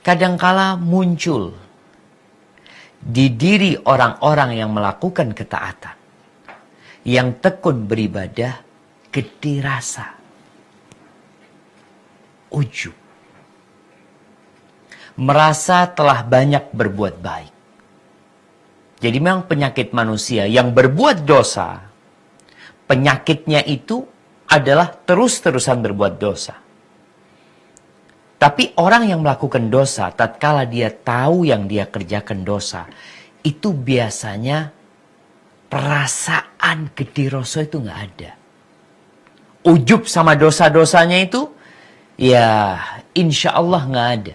kadangkala muncul di diri orang-orang yang melakukan ketaatan, yang tekun beribadah, gede rasa, ujub, merasa telah banyak berbuat baik. Jadi memang penyakit manusia yang berbuat dosa, penyakitnya itu adalah terus-terusan berbuat dosa. Tapi orang yang melakukan dosa, tatkala dia tahu yang dia kerjakan dosa, itu biasanya perasaan gede rasa itu nggak ada. Ujub sama dosa-dosanya itu, ya insya Allah nggak ada.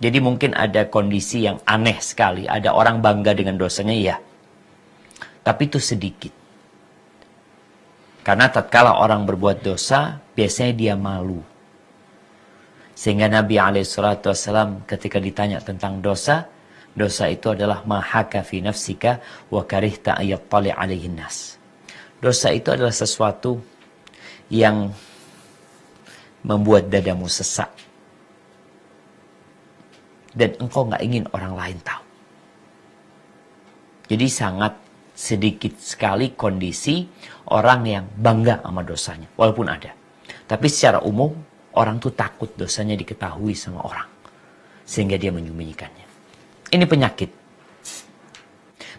Jadi mungkin ada kondisi yang aneh sekali. Ada orang bangga dengan dosanya, ya. Tapi itu sedikit. Karena tatkala orang berbuat dosa, biasanya dia malu. Sehingga Nabi SAW ketika ditanya tentang dosa, dosa itu adalah mahaka fi nafsika wa karihta ayattali alaihin nas. Dosa itu adalah sesuatu yang membuat dadamu sesak. Dan engkau nggak ingin orang lain tahu. Jadi sangat sedikit sekali kondisi orang yang bangga sama dosanya. Walaupun ada. Tapi secara umum, orang tuh takut dosanya diketahui sama orang. Sehingga dia menyembunyikannya. Ini penyakit.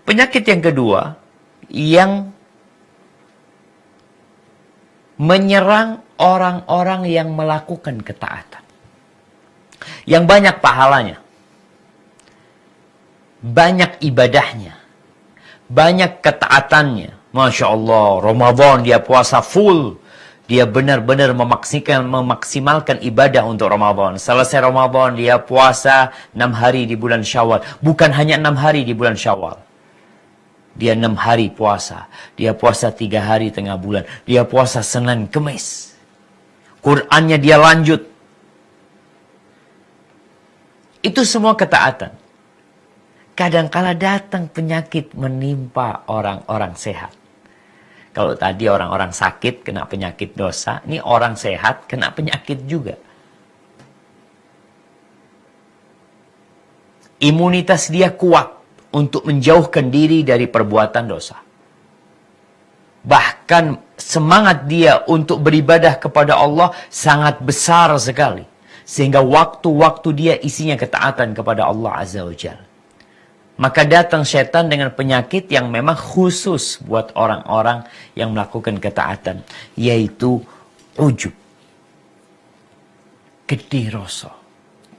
Penyakit yang kedua, yang menyerang orang-orang yang melakukan ketaatan. Yang banyak pahalanya. Banyak ibadahnya. Banyak ketaatannya. Masya Allah, Ramadan dia puasa full. Dia benar-benar memaksimalkan ibadah untuk Ramadan. Selesai Ramadan, dia puasa 6 hari di bulan Syawal. Bukan hanya 6 hari di bulan Syawal. Dia 6 hari puasa. Dia puasa 3 hari tengah bulan. Dia puasa Senin, Kemis. Qur'annya dia lanjut. Itu semua ketaatan. Kadangkala datang penyakit menimpa orang-orang sehat. Kalau tadi orang-orang sakit kena penyakit dosa, ini orang sehat kena penyakit juga. Imunitas dia kuat untuk menjauhkan diri dari perbuatan dosa. Bahkan semangat dia untuk beribadah kepada Allah sangat besar sekali. Sehingga waktu-waktu dia isinya ketaatan kepada Allah Azza wa Jalla. Maka datang setan dengan penyakit yang memang khusus buat orang-orang yang melakukan ketaatan. Yaitu ujub. Gede rasa.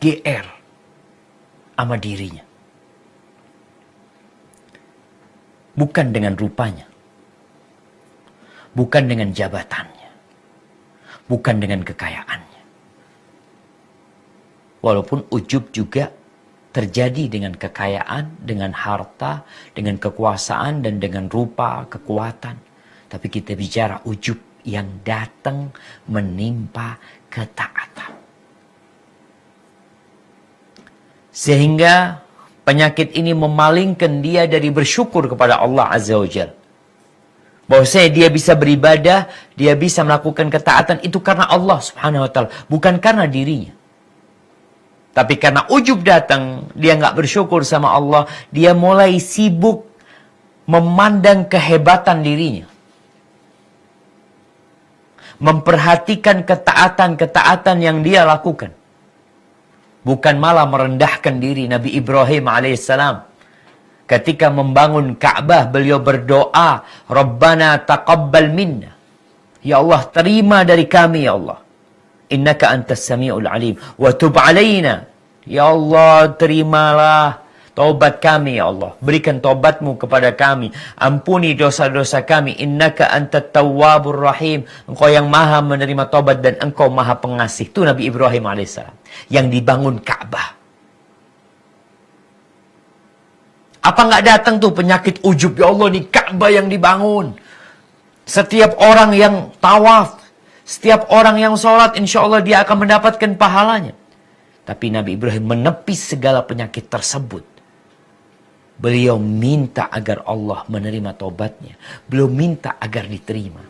GR. Sama dirinya. Bukan dengan rupanya. Bukan dengan jabatannya. Bukan dengan kekayaannya. Walaupun ujub juga terjadi dengan kekayaan, dengan harta, dengan kekuasaan, dan dengan rupa, kekuatan. Tapi kita bicara ujub yang datang menimpa ketaatan. Sehingga penyakit ini memalingkan dia dari bersyukur kepada Allah Azza wa Jalla. Bahwasanya dia bisa beribadah, dia bisa melakukan ketaatan, itu karena Allah Subhanahu wa Ta'ala. Bukan karena dirinya. Tapi karena ujub datang, dia nggak bersyukur sama Allah, dia mulai sibuk memandang kehebatan dirinya. Memperhatikan ketaatan-ketaatan yang dia lakukan. Bukan malah merendahkan diri. Nabi Ibrahim alaihissalam, ketika membangun Ka'bah, beliau berdoa, Rabbana taqabbal minna. Ya Allah, terima dari kami ya Allah. Innaka antas sami'ul alim. Wa tub alaina. Ya Allah, terimalah taubat kami ya Allah. Berikan taubatmu kepada kami. Ampuni dosa-dosa kami. Innaka antat tawwabur rahim. Engkau yang maha menerima taubat dan engkau maha pengasih. Itu Nabi Ibrahim alaihissalam. Yang dibangun Ka'bah. Apa nggak datang tuh penyakit ujub? Ya Allah, nih Ka'bah yang dibangun. Setiap orang yang tawaf, setiap orang yang sholat, insya Allah dia akan mendapatkan pahalanya. Tapi Nabi Ibrahim menepis segala penyakit tersebut. Beliau minta agar Allah menerima taubatnya. Beliau minta agar diterima.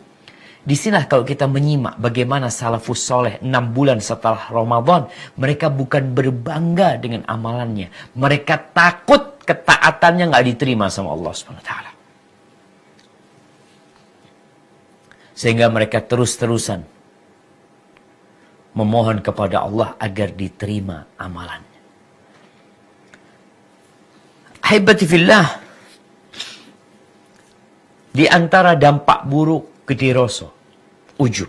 Disinilah kalau kita menyimak bagaimana salafus soleh 6 bulan setelah Ramadan, mereka bukan berbangga dengan amalannya. Mereka takut ketaatannya nggak diterima sama Allah SWT. Sehingga mereka terus-terusan memohon kepada Allah agar diterima amalannya. Ahibati fillah, di antara dampak buruk gede rasa, ujub,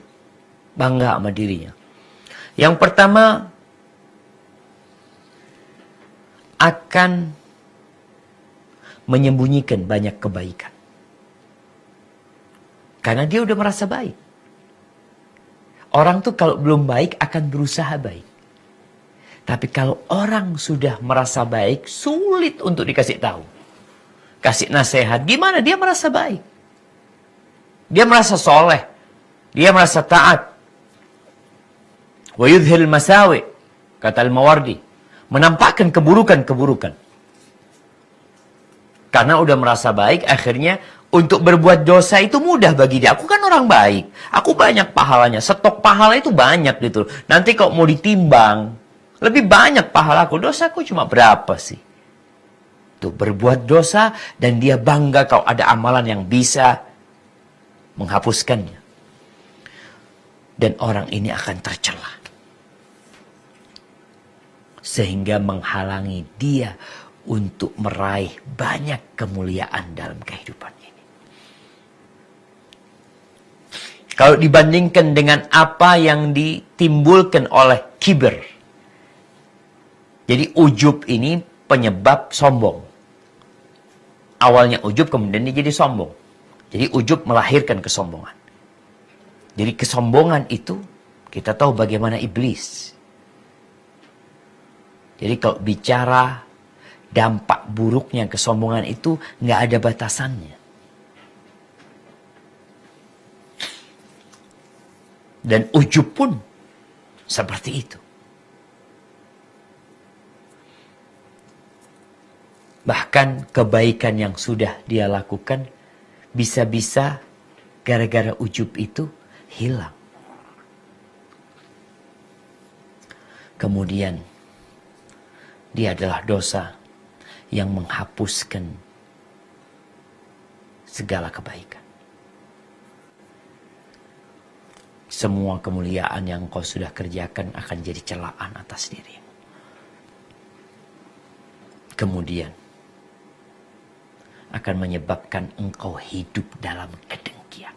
bangga sama dirinya. Yang pertama, akan menyembunyikan banyak kebaikan. Karena dia udah merasa baik. Orang tuh kalau belum baik akan berusaha baik. Tapi kalau orang sudah merasa baik, sulit untuk dikasih tahu. Kasih nasihat, gimana? Dia merasa baik. Dia merasa soleh. Dia merasa taat. Wa yudhil masawi, kata Al-Mawardi. Menampakkan keburukan-keburukan. Karena udah merasa baik, akhirnya untuk berbuat dosa itu mudah bagi dia. Aku kan orang baik. Aku banyak pahalanya. Stok pahala itu banyak gitu. Nanti kalau mau ditimbang, lebih banyak pahalaku. Dosaku cuma berapa sih? Tuh, berbuat dosa dan dia bangga kalau ada amalan yang bisa menghapuskannya. Dan orang ini akan tercela. Sehingga menghalangi dia untuk meraih banyak kemuliaan dalam kehidupan ini. Kalau dibandingkan dengan apa yang ditimbulkan oleh kibir. Jadi ujub ini penyebab sombong. Awalnya ujub, kemudian dia jadi sombong. Jadi ujub melahirkan kesombongan. Jadi kesombongan itu, kita tahu bagaimana iblis. Jadi kalau bicara dampak buruknya kesombongan itu nggak ada batasannya. Dan ujub pun seperti itu. Bahkan kebaikan yang sudah dia lakukan bisa-bisa gara-gara ujub itu hilang. Kemudian dia adalah dosa yang menghapuskan segala kebaikan. Semua kemuliaan yang kau sudah kerjakan akan jadi celaan atas dirimu. Kemudian akan menyebabkan engkau hidup dalam kedengkian.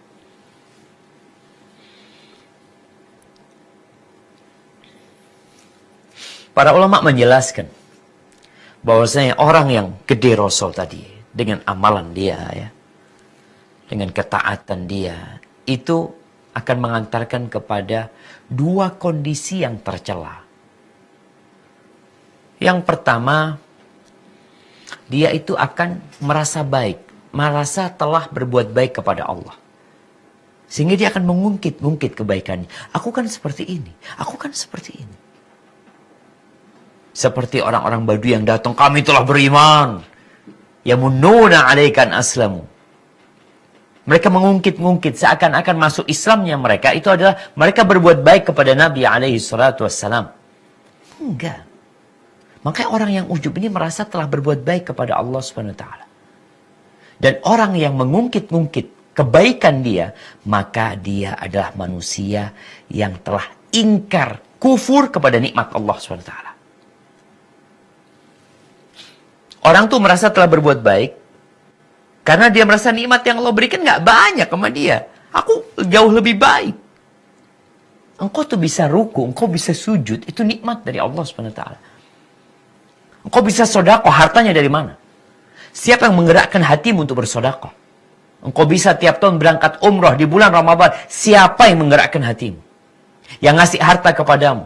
Para ulama menjelaskan bahwasanya orang yang gede rosol tadi, dengan amalan dia ya, dengan ketaatan dia, itu akan mengantarkan kepada dua kondisi yang tercela. Yang pertama, dia itu akan merasa baik, merasa telah berbuat baik kepada Allah. Sehingga dia akan mengungkit-ungkit kebaikannya. Aku kan seperti ini, aku kan seperti ini. Seperti orang-orang Badui yang datang, kami telah beriman. Yamununa alaikan aslamu. Mereka mengungkit-ungkit seakan-akan masuk Islamnya mereka itu adalah mereka berbuat baik kepada Nabi alaihi salatu wassalam. Enggak. Makanya orang yang ujub ini merasa telah berbuat baik kepada Allah Subhanahu wa taala. Dan orang yang mengungkit-ungkit kebaikan dia, maka dia adalah manusia yang telah ingkar, kufur kepada nikmat Allah Subhanahu wa taala. Orang tuh merasa telah berbuat baik karena dia merasa nikmat yang Allah berikan nggak banyak sama dia. Aku jauh lebih baik. Engkau tuh bisa ruku, engkau bisa sujud, itu nikmat dari Allah Subhanahu wa taala. Engkau bisa sedekah, hartanya dari mana? Siapa yang menggerakkan hatimu untuk bersedekah? Engkau bisa tiap tahun berangkat umrah di bulan Ramadan. Siapa yang menggerakkan hatimu? Yang ngasih harta kepadamu.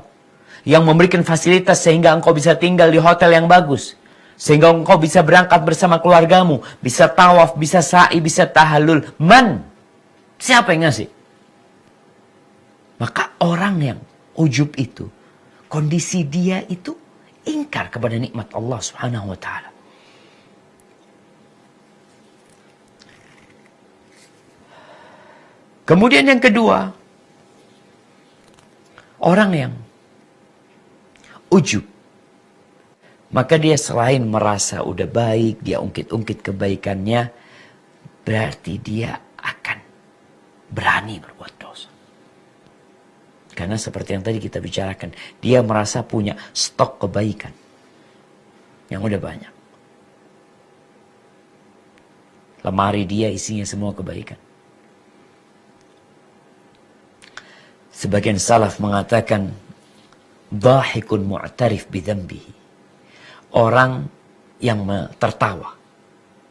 Yang memberikan fasilitas sehingga engkau bisa tinggal di hotel yang bagus. Sehingga engkau bisa berangkat bersama keluargamu. Bisa tawaf, bisa sa'i, bisa tahallul. Man? Siapa yang ngasih? Maka orang yang ujub itu, kondisi dia itu ingkar kepada nikmat Allah Subhanahu wa taala. Kemudian yang kedua, orang yang ujub. Maka dia selain merasa udah baik, dia ungkit-ungkit kebaikannya, berarti dia akan berani berbuat dosa. Karena seperti yang tadi kita bicarakan, dia merasa punya stok kebaikan yang udah banyak. Lemari dia isinya semua kebaikan. Sebagian salaf mengatakan, dhahikun mu'tarif bidhambihi. Orang yang tertawa.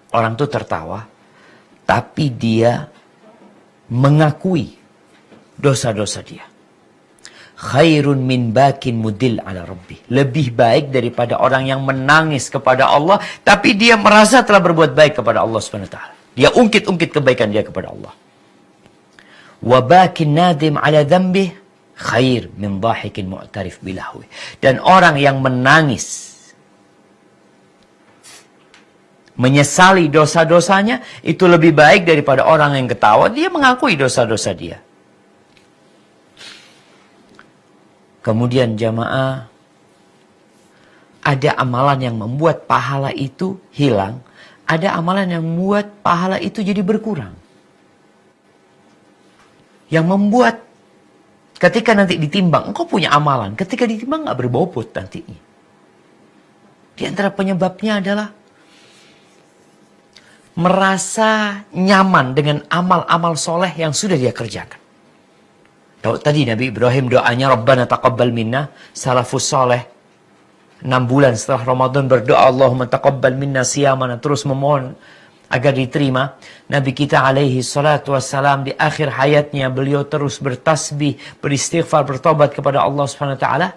Orang itu tertawa, tapi dia mengakui dosa-dosa dia. Khairun min bakin mudil ala rabbi. Lebih baik daripada orang yang menangis kepada Allah, tapi dia merasa telah berbuat baik kepada Allah SWT. Dia ungkit-ungkit kebaikan dia kepada Allah. Wa bakin nadim ala dhambih khair min dhahikin mu'tarif bilahwi. Dan orang yang menangis, menyesali dosa-dosanya, itu lebih baik daripada orang yang ketawa, dia mengakui dosa-dosa dia. Kemudian jamaah, ada amalan yang membuat pahala itu hilang, ada amalan yang membuat pahala itu jadi berkurang. Yang membuat ketika nanti ditimbang, engkau punya amalan, ketika ditimbang nggak berbobot nantinya. Di antara penyebabnya adalah merasa nyaman dengan amal-amal soleh yang sudah dia kerjakan. Tadi Nabi Ibrahim doanya, Rabbana taqabbal minna, salafus soleh. 6 bulan setelah Ramadan berdoa, Allahumma taqabbal minna siyamana, terus memohon agar diterima. Nabi kita alaihi salatu wassalam di akhir hayatnya, beliau terus bertasbih, beristighfar, bertobat kepada Allah Subhanahu wa taala.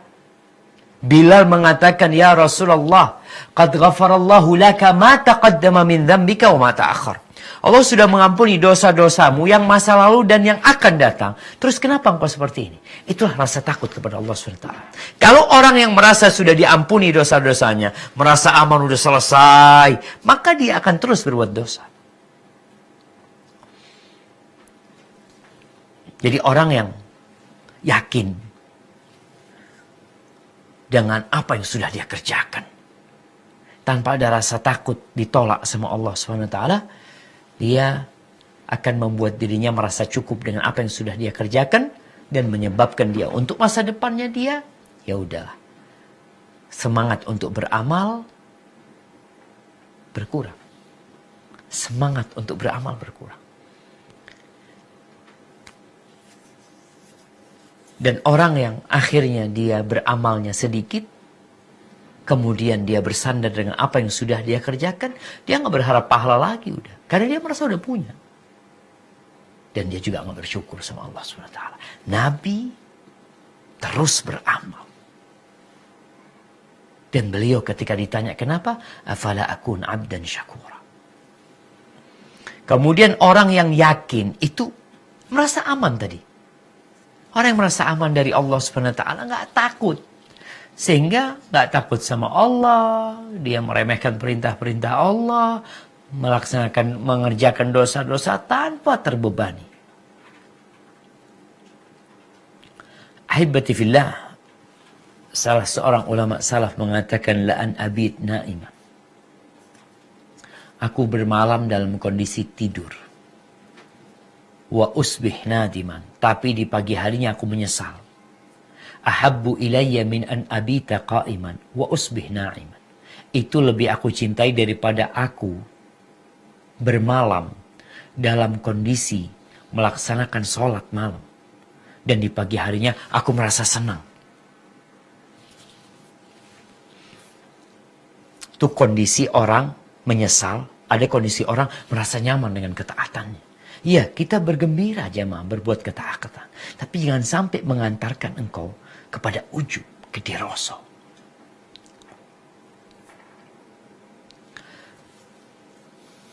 Bilal mengatakan, ya Rasulullah, qad ghafarallahu laka ma taqaddama min dzambika wa ma ta'akhkhar. Allah sudah mengampuni dosa-dosamu yang masa lalu dan yang akan datang. Terus kenapa engkau seperti ini? Itulah rasa takut kepada Allah SWT. Kalau orang yang merasa sudah diampuni dosa-dosanya, merasa aman sudah selesai, maka dia akan terus berbuat dosa. Jadi orang yang yakin dengan apa yang sudah dia kerjakan, tanpa ada rasa takut ditolak sama Allah SWT, dia akan membuat dirinya merasa cukup dengan apa yang sudah dia kerjakan, dan menyebabkan dia untuk masa depannya dia, ya udahlah, semangat untuk beramal berkurang. Semangat untuk beramal berkurang. Dan orang yang akhirnya dia beramalnya sedikit, kemudian dia bersandar dengan apa yang sudah dia kerjakan, dia nggak berharap pahala lagi udah, karena dia merasa udah punya. Dan dia juga nggak bersyukur sama Allah SWT. Nabi terus beramal. Dan beliau ketika ditanya kenapa, afala akun abdan syakura. Kemudian orang yang yakin itu merasa aman tadi. Orang yang merasa aman dari Allah SWT nggak takut. Sehingga nggak takut sama Allah. Dia meremehkan perintah-perintah Allah. Mengerjakan dosa-dosa tanpa terbebani. Ahibati fillah. Salah seorang ulama salaf mengatakan, la'an abid na'imah. Aku bermalam dalam kondisi tidur. Wa usbih nadiman, tapi di pagi harinya aku menyesal. Ahabbu ilayya min an abita qa'iman wa usbih na'iman. Itu lebih aku cintai daripada aku bermalam dalam kondisi melaksanakan sholat malam, dan di pagi harinya aku merasa senang. Itu kondisi orang menyesal, ada kondisi orang merasa nyaman dengan ketaatannya. Iya, kita bergembira jemaah berbuat ketaatan. Tapi jangan sampai mengantarkan engkau kepada ujub, kediroso.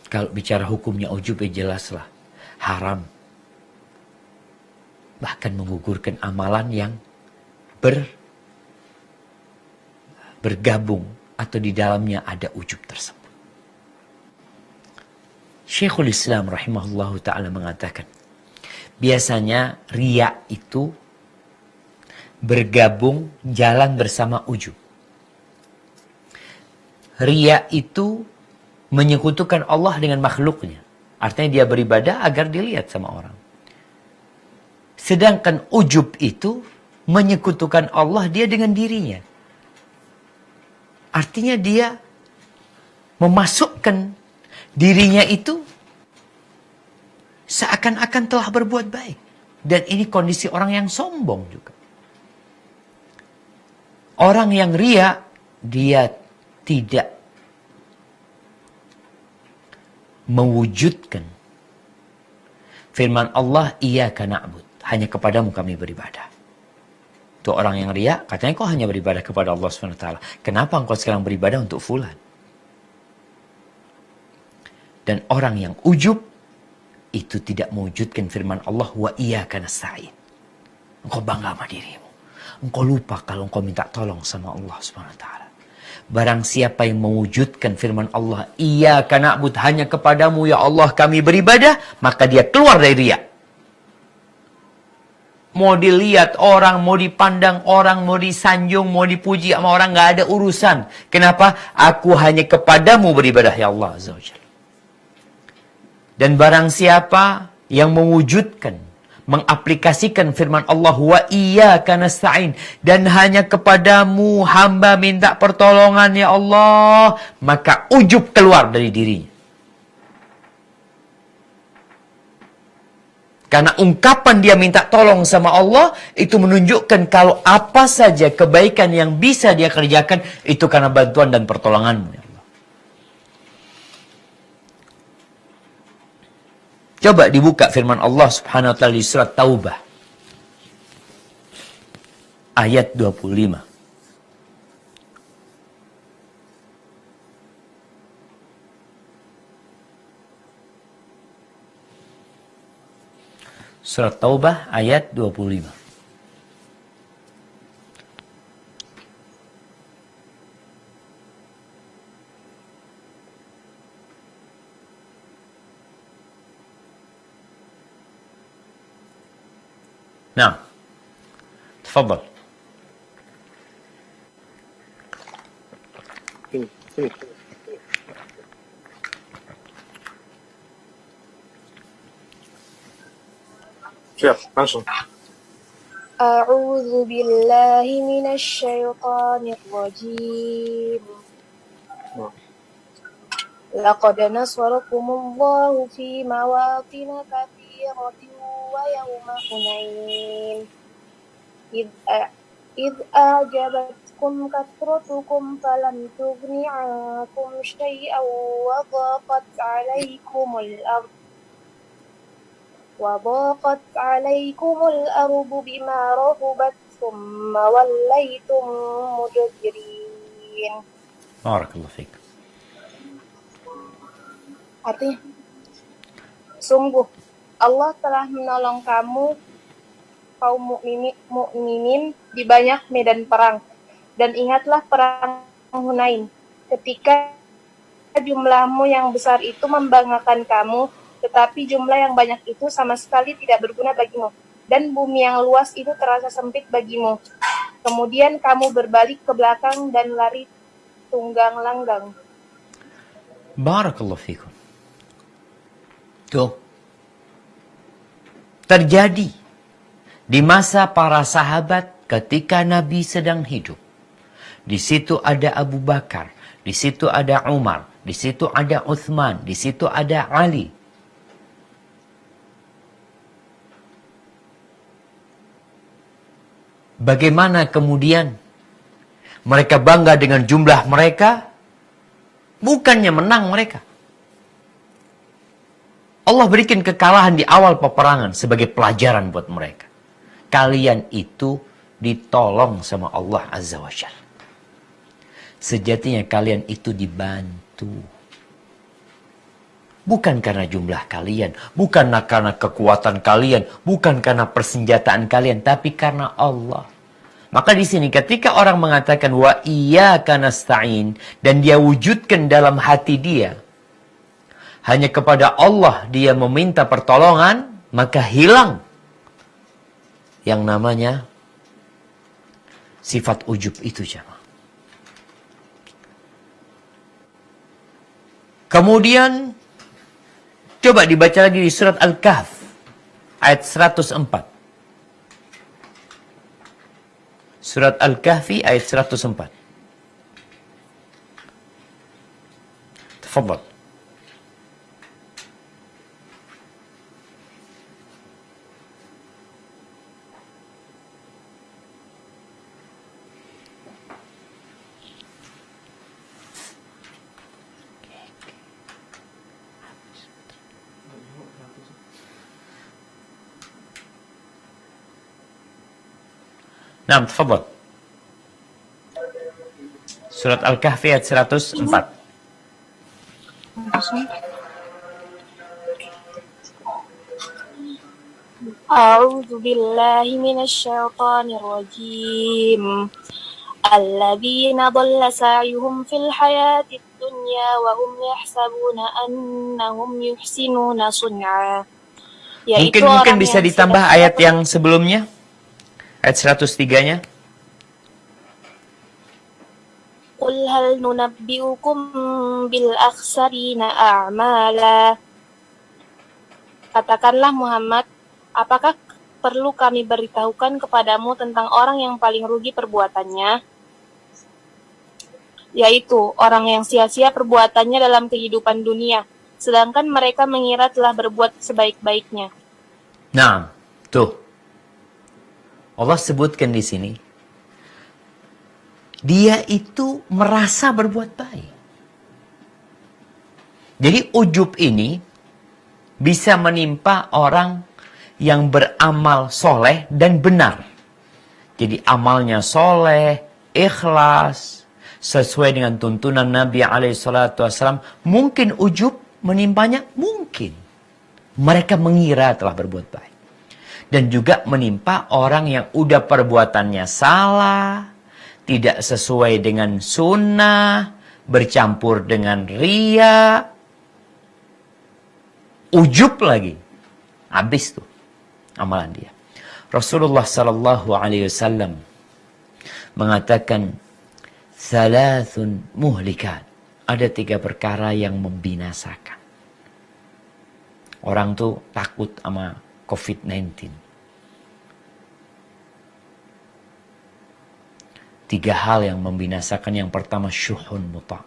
Kalau bicara hukumnya ujub, ya jelaslah. Haram. Bahkan menggugurkan amalan yang bergabung atau di dalamnya ada ujub tersebut. Syekhul Islam rahimahullahu ta'ala mengatakan, Biasanya riya itu bergabung jalan bersama ujub. Riya itu menyekutukan Allah dengan makhluknya. Artinya dia beribadah agar dilihat sama orang. Sedangkan ujub itu menyekutukan Allah dia dengan dirinya. Artinya dia memasukkan dirinya itu seakan-akan telah berbuat baik. Dan ini kondisi orang yang sombong juga. Orang yang riya, dia tidak mewujudkan firman Allah, iyyaka na'bud, hanya kepadamu kami beribadah. Itu orang yang riya, katanya kau hanya beribadah kepada Allah SWT. Kenapa engkau sekarang beribadah untuk fulan? Dan orang yang ujub, itu tidak mewujudkan firman Allah, wa iyyaka nasta'in. Engkau bangga sama dirimu. Engkau lupa kalau engkau minta tolong sama Allah SWT. Barang siapa yang mewujudkan firman Allah, iyyaka na'bud, hanya kepadamu ya Allah kami beribadah, maka dia keluar dari riya. Mau dilihat orang, mau dipandang orang, mau disanjung, mau dipuji sama orang, nggak ada urusan. Kenapa? Aku hanya kepadamu beribadah ya Allah Azza wa Jalla. Dan barang siapa yang mewujudkan, mengaplikasikan firman Allah, wa iyyaka nasta'in, dan hanya kepadamu hamba minta pertolongan ya Allah, maka ujub keluar dari dirinya. Karena ungkapan dia minta tolong sama Allah, itu menunjukkan kalau apa saja kebaikan yang bisa dia kerjakan, itu karena bantuan dan pertolonganmu ya Allah. Coba dibuka firman Allah Subhanahu wa ta'ala di surat Taubah. Ayat 25. Surat Taubah ayat 25. Nah, tafadhal. Sini. Siap, langsung. أعوذ بالله من الشيطان الرجيم لقد نصركم الله في مواطن كثيرة ويوم حنين إذ أعجبتكم كثرتكم فلم تغن عنكم شيئا وضاقت عليكم الأرض بما رحبت ثم وليتم مدبرين. Barakallahu fiik. Artinya, sungguh Allah telah menolong kamu kaum mukminin di banyak medan perang, dan ingatlah perang Hunain ketika jumlahmu yang besar itu membanggakan kamu, tetapi jumlah yang banyak itu sama sekali tidak berguna bagimu, dan bumi yang luas itu terasa sempit bagimu. Kemudian kamu berbalik ke belakang dan lari tunggang langgang. Barakallahu fiikum. Tuh. Terjadi di masa para sahabat ketika Nabi sedang hidup. Di situ ada Abu Bakar, di situ ada Umar, di situ ada Uthman, di situ ada Ali. Bagaimana kemudian mereka bangga dengan jumlah mereka? Bukannya menang mereka. Allah berikan kekalahan di awal peperangan sebagai pelajaran buat mereka. Kalian itu ditolong sama Allah Azza wa Jalla. Sejatinya kalian itu dibantu. Bukan karena jumlah kalian, bukan karena kekuatan kalian, bukan karena persenjataan kalian, tapi karena Allah. Maka di sini ketika orang mengatakan wa iyyaka nasta'in, dan dia wujudkan dalam hati dia, hanya kepada Allah dia meminta pertolongan, maka hilang yang namanya sifat ujub itu, jemaah. Kemudian coba dibaca lagi di surat Al-Kahf ayat 104. Surat Al-Kahfi ayat 104. Tafadhal. Nah, tafadhal. Surat Al-Kahfi ayat 104. A'udzu billahi minasyaitonir rajim. Alladzina dhalla sa'yuhum fil hayatid dunya wa hum yahsabuna annahum yuhsinuna sun'a. Mungkin bisa ditambah ayat yang sebelumnya. Ayat 103-nya. Qul hal nunabbi'ukum bil akhsarina a'mala. Katakanlah Muhammad, apakah perlu kami beritahukan kepadamu tentang orang yang paling rugi perbuatannya? Yaitu orang yang sia-sia perbuatannya dalam kehidupan dunia, sedangkan mereka mengira telah berbuat sebaik-baiknya. Nah, tuh. Allah sebutkan di sini, dia itu merasa berbuat baik. Jadi ujub ini bisa menimpa orang yang beramal soleh dan benar. Jadi amalnya soleh, ikhlas, sesuai dengan tuntunan Nabi SAW. Mungkin ujub menimpanya? Mungkin. Mereka mengira telah berbuat baik. Dan juga menimpa orang yang udah perbuatannya salah, tidak sesuai dengan sunnah, bercampur dengan riya, ujub lagi. Habis tuh amalan dia. Rasulullah SAW mengatakan, "Thalathun muhlikat." Ada 3 perkara yang membinasakan. Orang tuh takut sama COVID-19. 3 hal yang membinasakan. Yang pertama, syuhun muta.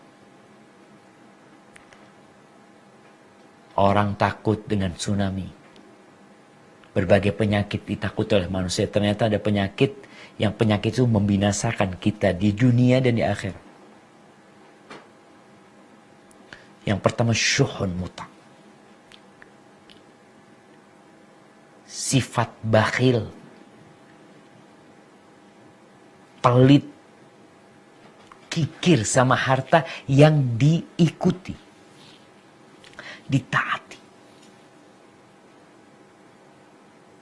Orang takut dengan tsunami. Berbagai penyakit ditakuti oleh manusia. Ternyata ada penyakit yang penyakit itu membinasakan kita di dunia dan di akhirat. Yang pertama, syuhun muta. Sifat bakhil, pelit, kikir sama harta yang diikuti, ditaati.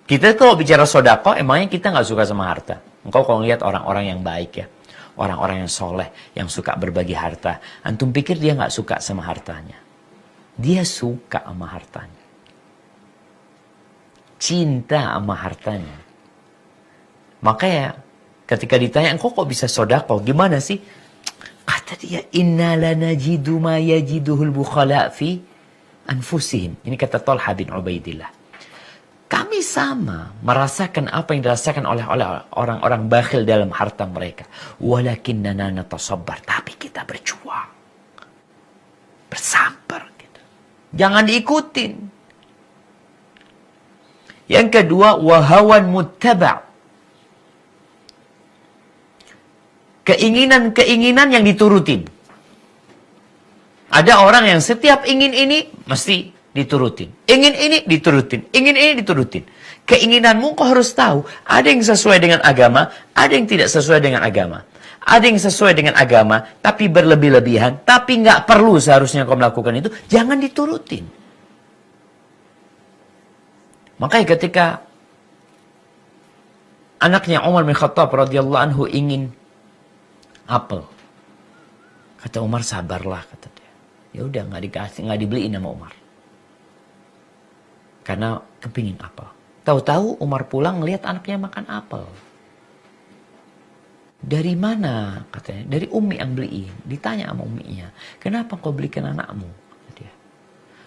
Kita kalau bicara sodako, emangnya kita nggak suka sama harta? Engkau kalau lihat orang-orang yang baik ya, orang-orang yang soleh, yang suka berbagi harta, antum pikir dia nggak suka sama hartanya? Dia suka sama hartanya. Cinta sama hartanya. Makanya ketika ditanya, engkau kok bisa sodako? Gimana sih? Kata dia, inna lanajidu ma yajiduhul bukhala fi anfusihim. Ini kata Talha bin Ubaidillah. Kami sama merasakan apa yang dirasakan oleh orang-orang bakhil dalam harta mereka. Walakinnana natasabbar. Tapi kita berjuang. Bersabar. Gitu. Jangan diikutin. Yang kedua, wahawan muttaba'. Keinginan-keinginan yang diturutin. Ada orang yang setiap ingin ini, mesti diturutin. Ingin ini, diturutin. Ingin ini, diturutin. Keinginanmu kau harus tahu, ada yang sesuai dengan agama, ada yang tidak sesuai dengan agama. Ada yang sesuai dengan agama, tapi berlebih-lebihan, tapi nggak perlu seharusnya kau melakukan itu, jangan diturutin. Makanya ketika anaknya Umar bin Khattab radhiyallahu anhu ingin apel, kata Umar, sabarlah, kata dia. Ya udah, nggak dibeliin sama Umar. Karena kepingin apel. Tahu-tahu Umar pulang ngelihat anaknya makan apel. Dari mana? Katanya. Dari Umi yang beliin. Ditanya sama Uminya. Kenapa kau belikan anakmu?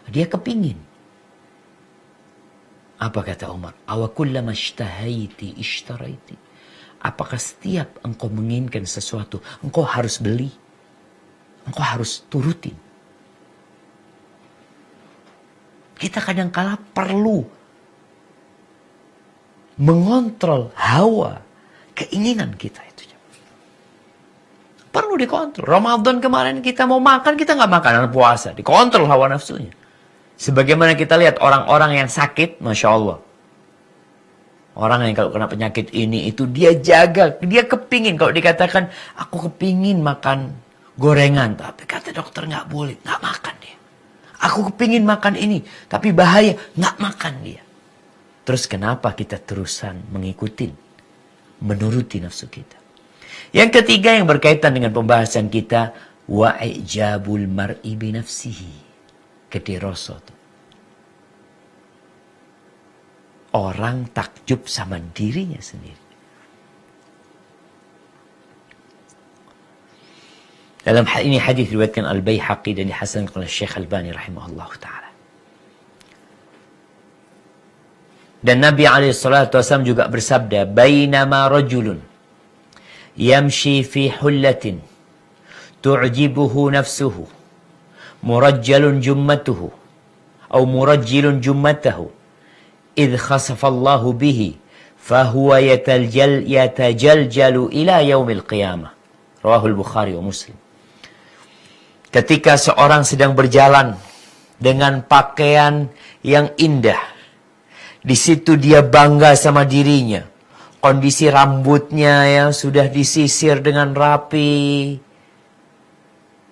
Dia kepingin. Apa kata Umar? Awakullama ishtahaiti ishtaraiti. Apakah setiap engkau menginginkan sesuatu, engkau harus beli? Engkau harus turutin. Kita kadang-kala perlu mengontrol hawa, keinginan kita itu. Perlu dikontrol. Ramadan kemarin kita mau makan, kita nggak makan puasa. Dikontrol hawa nafsunya. Sebagaimana kita lihat orang-orang yang sakit, Masya Allah. Orang yang kalau kena penyakit ini, itu dia jaga. Dia kepingin, kalau dikatakan, aku kepingin makan gorengan. Tapi kata dokter nggak boleh, nggak makan dia. Aku kepingin makan ini, tapi bahaya, nggak makan dia. Terus kenapa kita terusan mengikuti, menuruti nafsu kita? Yang ketiga yang berkaitan dengan pembahasan kita, wa'ijabul mar'i binafsihi. Kediroso tuh. Orang takjub sama dirinya sendiri. Dalam hal ini hadis riwayatkan Al-Baihaqi dan dihasankan oleh Syekh Albani rahimahullah ta'ala. Dan Nabi SAW juga bersabda, Bainama rajulun yamshi fi hullatin tu'jibuhu nafsuhu murajjalun jummatuhu atau murajjilun jummatahu idh khasafallahu bihi fahuwa yatajaljalu ila yaumil qiyamah. Rawahul Bukhari wa Muslim. Ketika seorang sedang berjalan dengan pakaian yang indah, di situ dia bangga sama dirinya. Kondisi rambutnya yang sudah disisir dengan rapi.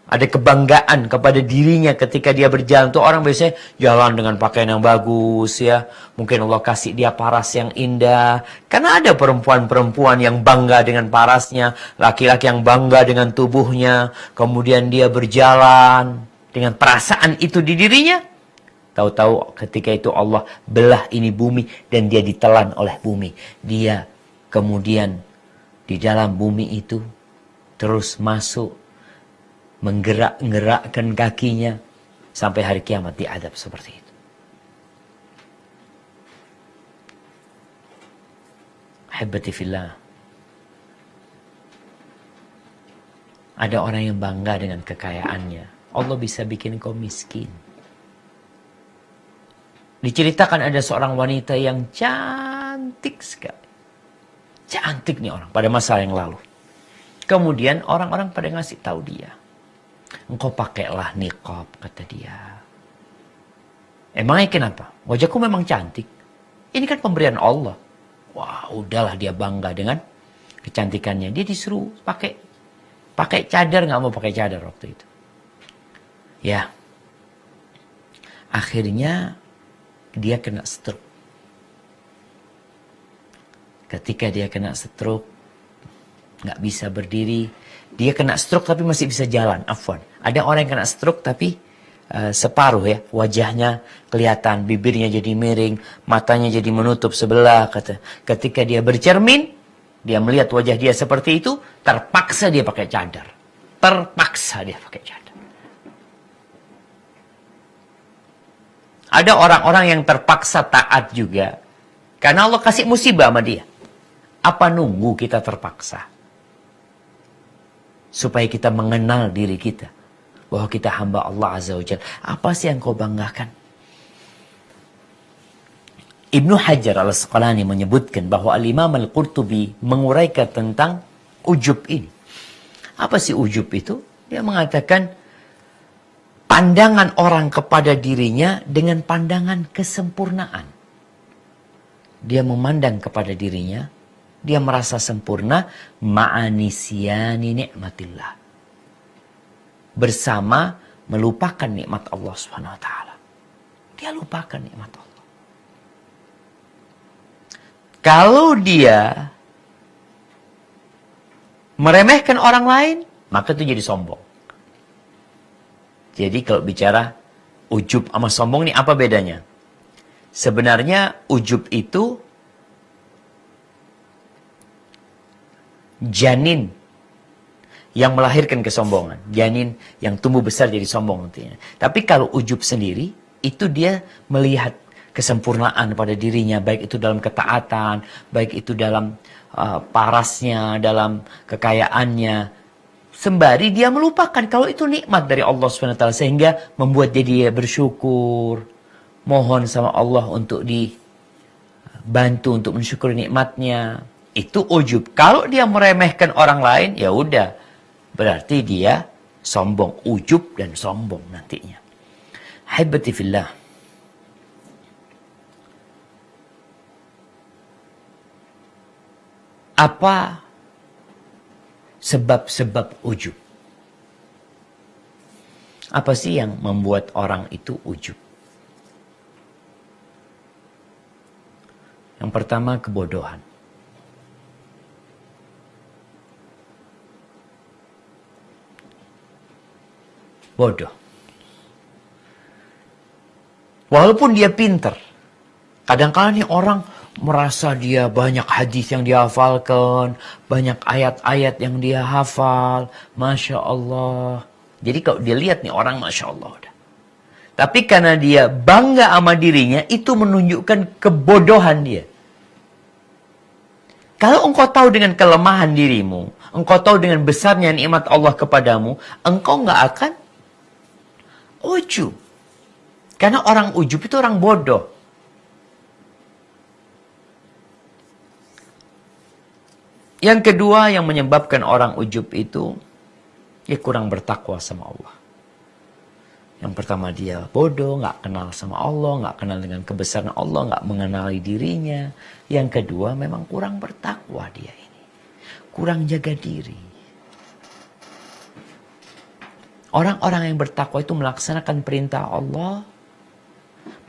Ada kebanggaan kepada dirinya ketika dia berjalan. Tuh orang biasanya jalan dengan pakaian yang bagus ya. Mungkin Allah kasih dia paras yang indah. Karena ada perempuan-perempuan yang bangga dengan parasnya. Laki-laki yang bangga dengan tubuhnya. Kemudian dia berjalan dengan perasaan itu di dirinya. Tahu-tahu ketika itu Allah belah ini bumi dan dia ditelan oleh bumi. Dia kemudian di dalam bumi itu terus masuk, menggerak-gerakkan kakinya sampai hari kiamat diadab seperti itu. Ahibati fillah. Ada orang yang bangga dengan kekayaannya. Allah bisa bikin kau miskin. Diceritakan ada seorang wanita yang cantik sekali. Cantik nih orang pada masa yang lalu. Kemudian orang-orang pada ngasih tahu dia. Engkau pakailah niqab, kata dia. Emangnya kenapa? Wajahku memang cantik. Ini kan pemberian Allah. Wah, udahlah dia bangga dengan kecantikannya. Dia disuruh pakai cadar, nggak mau pakai cadar waktu itu. Ya. Akhirnya dia kena stroke. Ketika dia kena stroke, nggak bisa berdiri. Dia kena stroke tapi masih bisa jalan. Afwan. Ada orang yang kena stroke tapi separuh ya. Wajahnya kelihatan, bibirnya jadi miring, matanya jadi menutup sebelah. Ketika dia bercermin, dia melihat wajah dia seperti itu, terpaksa dia pakai cadar. Terpaksa dia pakai cadar. Ada orang-orang yang terpaksa taat juga. Karena Allah kasih musibah sama dia. Apa nunggu kita terpaksa? Supaya kita mengenal diri kita. Bahwa kita hamba Allah Azza wa Jalla. Apa sih yang kau banggakan? Ibnu Hajar al-Asqalani menyebutkan bahwa Al-Imam Al-Qurtubi menguraikan tentang ujub ini. Apa sih ujub itu? Dia mengatakan pandangan orang kepada dirinya dengan pandangan kesempurnaan. Dia memandang kepada dirinya, dia merasa sempurna, ma'anisyani ni'matillah. Bersama melupakan nikmat Allah Subhanahu wa taala. Dia lupakan nikmat Allah. Kalau dia meremehkan orang lain, maka itu jadi sombong. Jadi kalau bicara ujub sama sombong ini apa bedanya? Sebenarnya ujub itu janin yang melahirkan kesombongan. Janin yang tumbuh besar jadi sombong nantinya. Tapi kalau ujub sendiri, itu dia melihat kesempurnaan pada dirinya. Baik itu dalam ketaatan, baik itu dalam parasnya, dalam kekayaannya. Sembari dia melupakan kalau itu nikmat dari Allah SWT. Sehingga membuat dia bersyukur. Mohon sama Allah untuk dibantu untuk mensyukuri nikmatnya. Itu ujub. Kalau dia meremehkan orang lain, ya udah. Berarti dia sombong. Ujub dan sombong nantinya. Haibati fillah. Apa sebab-sebab ujub? Apa sih yang membuat orang itu ujub? Yang pertama, kebodohan. Bodoh. Walaupun dia pinter. Kadang-kadang nih orang merasa dia banyak hadis yang dihafalkan. Banyak ayat-ayat yang dia hafal. Masya Allah. Jadi kalau dia lihat nih orang Masya Allah. Udah. Tapi karena dia bangga sama dirinya. Itu menunjukkan kebodohan dia. Kalau engkau tahu dengan kelemahan dirimu. Engkau tahu dengan besarnya nikmat Allah kepadamu. Engkau nggak akan ujub. Karena orang ujub itu orang bodoh. Yang kedua yang menyebabkan orang ujub itu, dia kurang bertakwa sama Allah. Yang pertama dia bodoh, nggak kenal sama Allah, nggak kenal dengan kebesaran Allah, nggak mengenali dirinya. Yang kedua memang kurang bertakwa dia ini. Kurang jaga diri. Orang-orang yang bertakwa itu melaksanakan perintah Allah,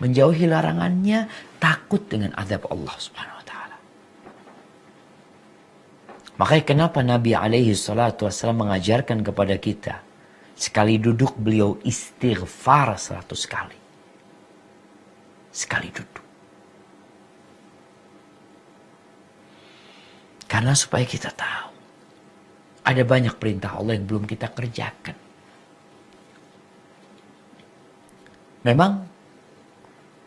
menjauhi larangannya, takut dengan azab Allah Subhanahu wa taala. Makanya kenapa Nabi alaihi salatu wasallam mengajarkan kepada kita, sekali duduk beliau istighfar 100 kali. Sekali duduk. Karena supaya kita tahu, ada banyak perintah Allah yang belum kita kerjakan. Memang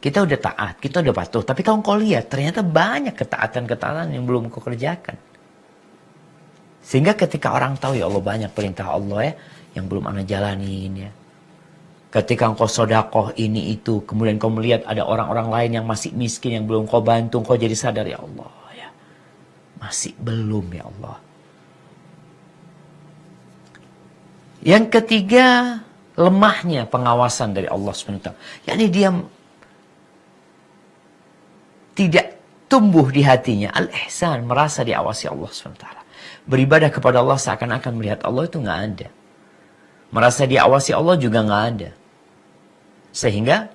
kita udah taat, kita udah patuh. Tapi kalau kau lihat, ternyata banyak ketaatan-ketaatan yang belum kau kerjakan. Sehingga ketika orang tahu, ya Allah banyak perintah Allah ya, yang belum ana jalanin ya. Ketika engkau sodakoh ini itu, kemudian kau melihat ada orang-orang lain yang masih miskin, yang belum kau bantu, kau jadi sadar, ya Allah ya. Masih belum ya Allah. Yang ketiga, lemahnya pengawasan dari Allah SWT. Yakni dia tidak tumbuh di hatinya al-ihsan, merasa diawasi Allah SWT. Beribadah kepada Allah seakan-akan melihat Allah itu nggak ada. Merasa diawasi Allah juga nggak ada. Sehingga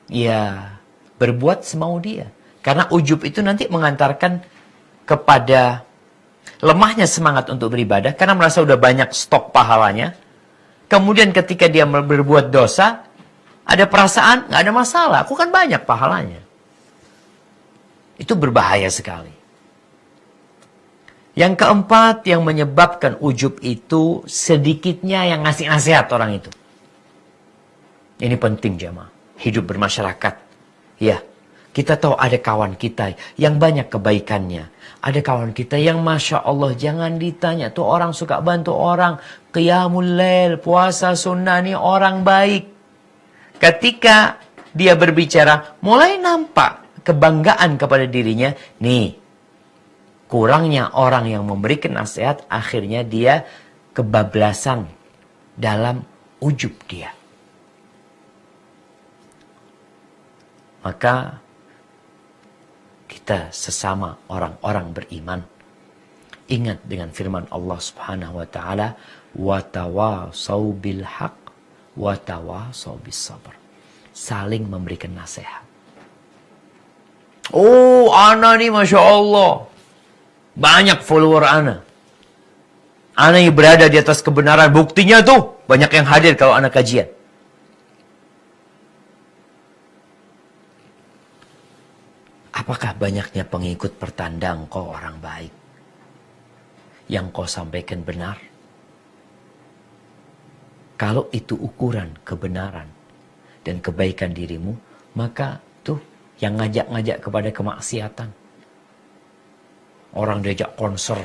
ya berbuat semau dia. Karena ujub itu nanti mengantarkan kepada lemahnya semangat untuk beribadah karena merasa udah banyak stok pahalanya. Kemudian ketika dia berbuat dosa, ada perasaan nggak ada masalah, aku kan banyak pahalanya. Itu berbahaya sekali. Yang keempat yang menyebabkan ujub itu sedikitnya yang ngasih nasihat orang itu. Ini penting jemaah, hidup bermasyarakat. Ya, kita tahu ada kawan kita yang banyak kebaikannya. Ada kawan kita yang Masya Allah, jangan ditanya. Tuh orang suka bantu orang. Qiyamul lail, puasa sunnah, nih orang baik. Ketika dia berbicara, mulai nampak kebanggaan kepada dirinya. Nih, kurangnya orang yang memberikan nasihat, akhirnya dia kebablasan dalam ujub dia. Maka kita sesama orang-orang beriman, ingat dengan firman Allah Subhanahu wa taala, wa tawasau bil haq wa tawasau bis sabr. Saling memberikan nasihat. Oh, ana nih Masya Allah, banyak follower ana. Ana yang berada di atas kebenaran. Buktinya tuh banyak yang hadir kalau ana kajian. Apakah banyaknya pengikut pertanda engkau orang baik? Yang kau sampaikan benar? Kalau itu ukuran kebenaran dan kebaikan dirimu, maka tuh yang ngajak-ngajak kepada kemaksiatan. Orang diajak konser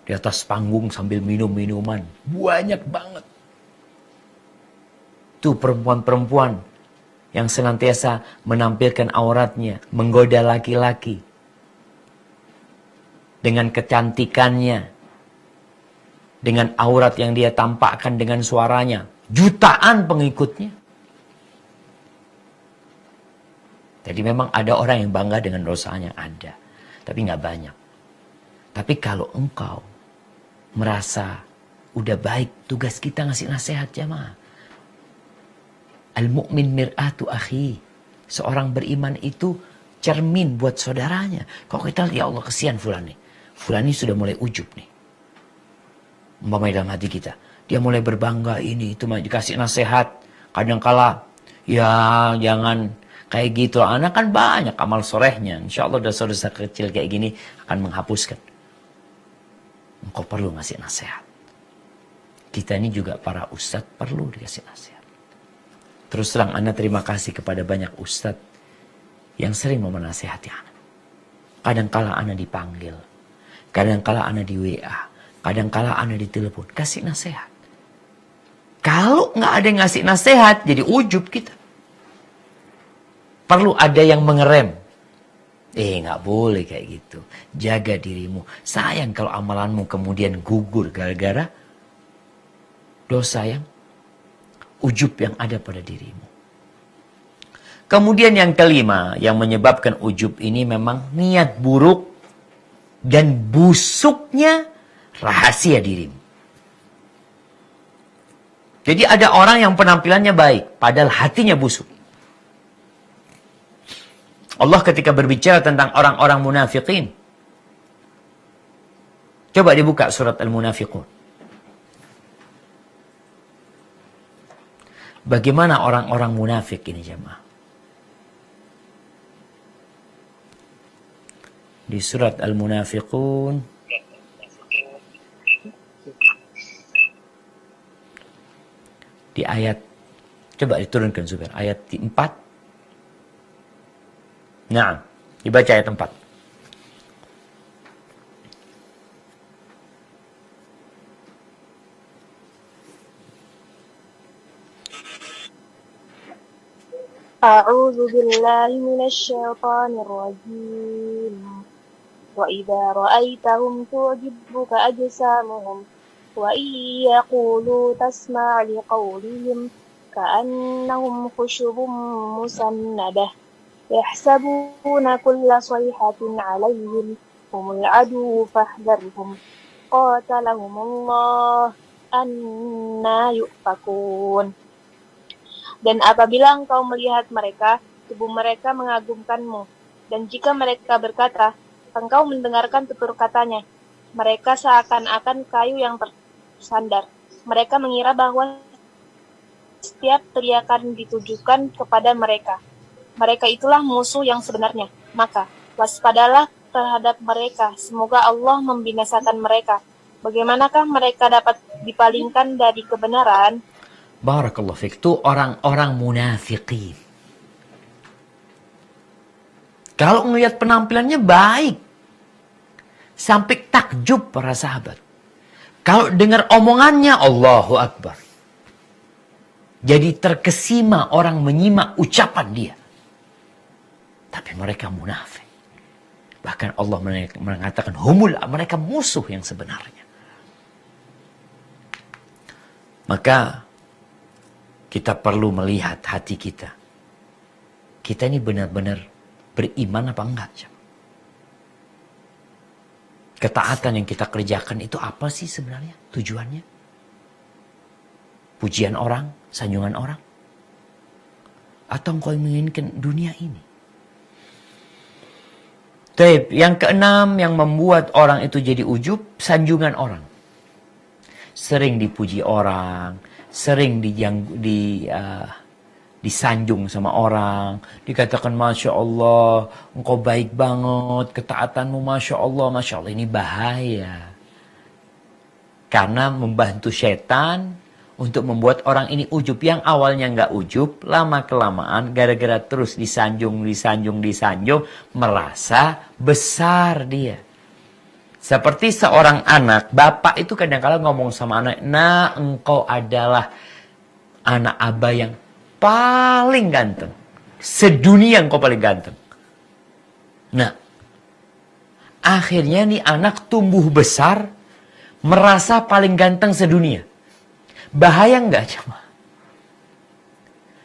di atas panggung sambil minum-minuman. Banyak banget. Tuh perempuan-perempuan yang senantiasa menampilkan auratnya, menggoda laki-laki. Dengan kecantikannya, dengan aurat yang dia tampakkan dengan suaranya. Jutaan pengikutnya. Jadi memang ada orang yang bangga dengan dosanya, ada. Tapi nggak banyak. Tapi kalau engkau merasa udah baik, tugas kita ngasih nasihat jamaah. Al-mu'min mir'atu akhi. Seorang beriman itu cermin buat saudaranya. Kalau kita lihat, ya Allah kesian fulan nih. Fulan ini sudah mulai ujub nih. Umpamanya dalam hati kita. Dia mulai berbangga ini, itu dikasih nasihat. Kadangkala, ya jangan kayak gitu. Anak kan banyak amal solehnya. Insya Allah dosa-dosa kecil kayak gini akan menghapuskan. Engkau perlu ngasih nasihat. Kita ini juga para ustadz perlu dikasih nasihat. Terus terang Ana terima kasih kepada banyak ustadz yang sering menasihati Ana. Kadangkala Ana dipanggil. Kadangkala Ana di WA. Kadangkala Ana ditelepon. Kasih nasihat. Kalau nggak ada yang ngasih nasihat, jadi ujub kita. Perlu ada yang mengerem. Nggak boleh kayak gitu. Jaga dirimu. Sayang kalau amalanmu kemudian gugur gara-gara dosa yang ujub yang ada pada dirimu. Kemudian yang kelima yang menyebabkan ujub ini memang niat buruk dan busuknya rahasia dirimu. Jadi ada orang yang penampilannya baik, padahal hatinya busuk. Allah ketika berbicara tentang orang-orang munafikin. Coba dibuka surat Al-Munafiqun. Bagaimana orang-orang munafik ini jemaah? Di surat Al-Munafiqun. Di ayat, coba diturunkan Zubair, ayat 4. Nah, dibaca ayat 4. A'udzu billahi minasy syaithanir rajim. Wa idza ra'aitahum tu'jibuka ajsamuhum wa yaqulu tasma' liqawlihim ka'annahum khushubun musannadah yahsabuna kulla sayhatin 'alayhim humul adu fahdharhum qatalahumullah anna yufakun. Dan apabila engkau melihat mereka, tubuh mereka mengagumkanmu. Dan jika mereka berkata, engkau mendengarkan tutur katanya, mereka seakan-akan kayu yang tersandar. Mereka mengira bahwa setiap teriakan ditujukan kepada mereka. Mereka itulah musuh yang sebenarnya. Maka, waspadalah terhadap mereka. Semoga Allah membinasakan mereka. Bagaimanakah mereka dapat dipalingkan dari kebenaran? Barakallahu fiik. Itu orang-orang munafikin. Kalau melihat penampilannya baik. Sampai takjub para sahabat. Kalau dengar omongannya, Allahu Akbar. Jadi terkesima orang menyimak ucapan dia. Tapi mereka munafik. Bahkan Allah mengatakan, mereka musuh yang sebenarnya. Maka kita perlu melihat hati kita. Kita ini benar-benar beriman apa enggak? Ketaatan yang kita kerjakan itu apa sih sebenarnya tujuannya? Pujian orang, sanjungan orang? Atau engkau menginginkan dunia ini? Taib, yang keenam yang membuat orang itu jadi ujub, sanjungan orang. Sering dipuji orang, sering disanjung sama orang, dikatakan Masya Allah, engkau baik banget, ketaatanmu Masya Allah, ini bahaya. Karena membantu setan untuk membuat orang ini ujub. Yang awalnya nggak ujub, lama-kelamaan gara-gara terus disanjung, merasa besar dia. Seperti seorang anak, bapak itu kadang-kadang ngomong sama anak, nah engkau adalah anak abah yang paling ganteng. Sedunia engkau paling ganteng. Nah, akhirnya nih anak tumbuh besar, merasa paling ganteng sedunia. Bahaya nggak cuma?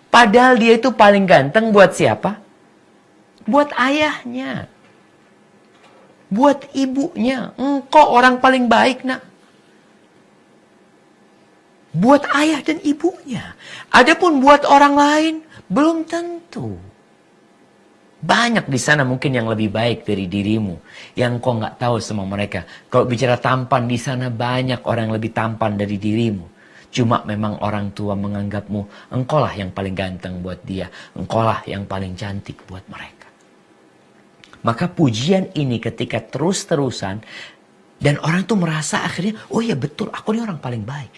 Padahal dia itu paling ganteng buat siapa? Buat ayahnya. Buat ibunya. Engkau orang paling baik, nak. Buat ayah dan ibunya. Adapun buat orang lain, belum tentu. Banyak di sana mungkin yang lebih baik dari dirimu. Yang kau nggak tahu sama mereka. Kalau bicara tampan, di sana banyak orang yang lebih tampan dari dirimu. Cuma memang orang tua menganggapmu, engkaulah yang paling ganteng buat dia. Engkaulah yang paling cantik buat mereka. Maka pujian ini ketika terus-terusan, dan orang tuh merasa akhirnya, oh iya betul, aku ini orang paling baik.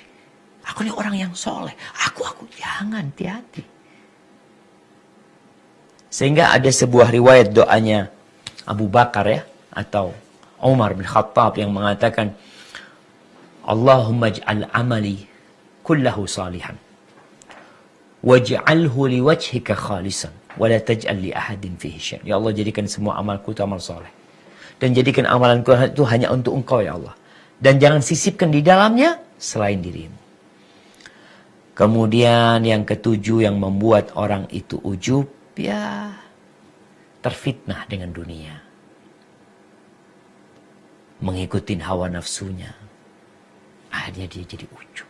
Aku ini orang yang soleh. Aku jangan, hati-hati. Sehingga ada sebuah riwayat doanya Abu Bakar ya, atau Umar bin Khattab yang mengatakan, Allahumma ij'al amali kullahu salihan. Waj'alhu liwajhika khalisan. Wala taj'al li ahadin fihi syai'. Ya Allah, jadikan semua amalku itu amal soleh. Dan jadikan amalanku itu hanya untuk engkau ya Allah. Dan jangan sisipkan di dalamnya selain dirimu. Kemudian yang ketujuh yang membuat orang itu ujub, ya terfitnah dengan dunia. Mengikuti hawa nafsunya. Akhirnya dia jadi ujub.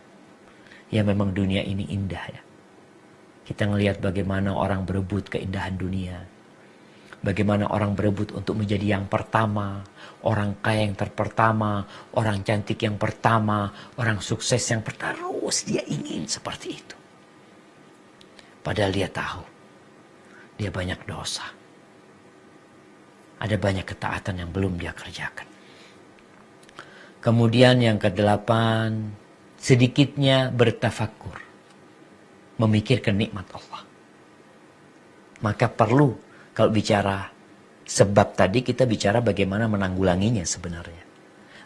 Ya memang dunia ini indah ya. Kita ngelihat bagaimana orang berebut keindahan dunia. Bagaimana orang berebut untuk menjadi yang pertama. Orang kaya yang terpertama. Orang cantik yang pertama. Orang sukses yang pertama. Terus dia ingin seperti itu. Padahal dia tahu. Dia banyak dosa. Ada banyak ketaatan yang belum dia kerjakan. Kemudian yang kedelapan. Sedikitnya bertafakur. Memikirkan nikmat Allah. Maka perlu kalau bicara sebab tadi kita bicara bagaimana menanggulanginya sebenarnya.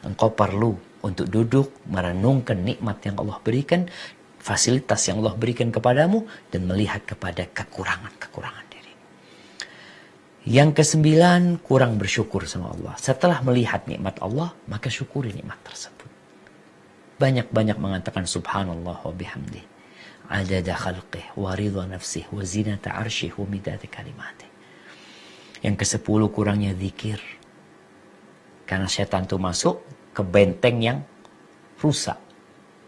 Engkau perlu untuk duduk merenungkan nikmat yang Allah berikan, fasilitas yang Allah berikan kepadamu dan melihat kepada kekurangan-kekurangan diri. Yang kesembilan, kurang bersyukur sama Allah. Setelah melihat nikmat Allah, maka syukuri nikmat tersebut. Banyak-banyak mengatakan subhanallah wa bihamdih. Adada khalqih wa ridha nafsih wa zinata arsyih wa midada kalimatih. Yang ke-10 kurangnya zikir. Karena setan itu masuk ke benteng yang rusak.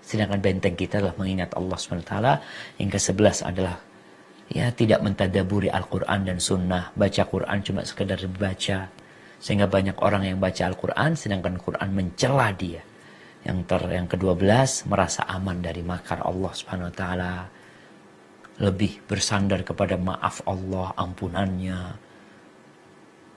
Sedangkan benteng kita adalah mengingat Allah SWT. Yang ke-11 adalah ya tidak mentadaburi Al-Quran dan Sunnah. Baca Quran cuma sekedar baca. Sehingga banyak orang yang baca Al-Quran sedangkan Quran mencela dia. Yang ke-12 merasa aman dari makar Allah Subhanahu wa taala. Lebih bersandar kepada maaf Allah, ampunannya.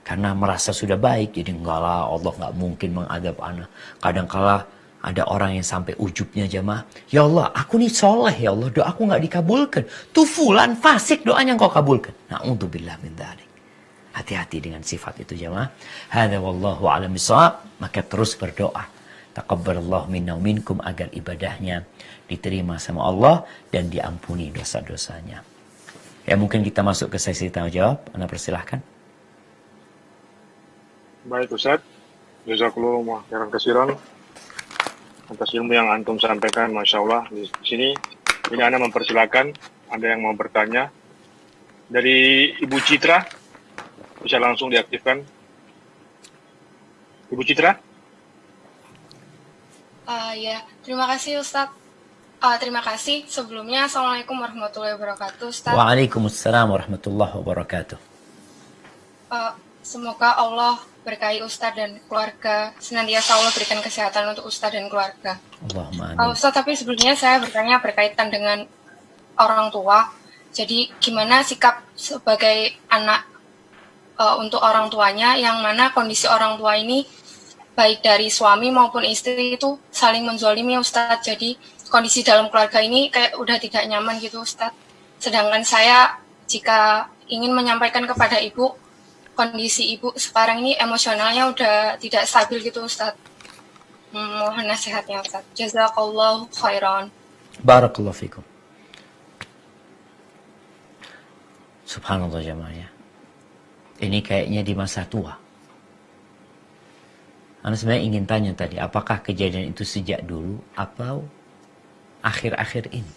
Karena merasa sudah baik, jadi enggak lah, Allah enggak mungkin mengadab anak. Kadang-kala ada orang yang sampai ujubnya jamaah. Ya Allah, aku nih soleh ya Allah, doaku enggak dikabulkan. Tuh fulan fasik doanya engkau kabulkan. Na'udzubillah min dzalik. Hati-hati dengan sifat itu jamaah. Hadza wallahu a'lam bishawab. Maka terus berdoa. Taqabbalallahu minna wa minkum agar ibadahnya diterima sama Allah dan diampuni dosa-dosanya. Ya mungkin kita masuk ke sesi tanya jawab. Anda persilahkan. Baik Ustaz, jazakallahu khairan katsiran atas ilmu yang antum sampaikan, Masya Allah. Di sini ini Anda mempersilahkan, ada yang mau bertanya. Dari Ibu Citra, bisa langsung diaktifkan. Ibu Citra? Ya, terima kasih Ustadz. Terima kasih sebelumnya. Assalamualaikum warahmatullahi wabarakatuh, Ustadz. Waalaikumsalam warahmatullahi wabarakatuh. Semoga Allah berkahi Ustadz dan keluarga. Senantiasa Allah berikan kesehatan untuk Ustadz dan keluarga. Allahumma amin. Ustadz, tapi sebelumnya saya bertanya berkaitan dengan orang tua. Jadi gimana sikap sebagai anak untuk orang tuanya, yang mana kondisi orang tua ini baik dari suami maupun istri itu saling menzolimi Ustadz. Jadi kondisi dalam keluarga ini kayak udah tidak nyaman gitu Ustadz. Sedangkan saya jika ingin menyampaikan kepada ibu, kondisi ibu sekarang ini emosionalnya udah tidak stabil gitu Ustadz. Mohon nasihatnya Ustadz. Jazakallahu khairan. Barakallahu fikum. Subhanallah jemaah ya. Ini kayaknya di masa tua. Anda sebenarnya ingin tanya tadi, apakah kejadian itu sejak dulu atau akhir-akhir ini?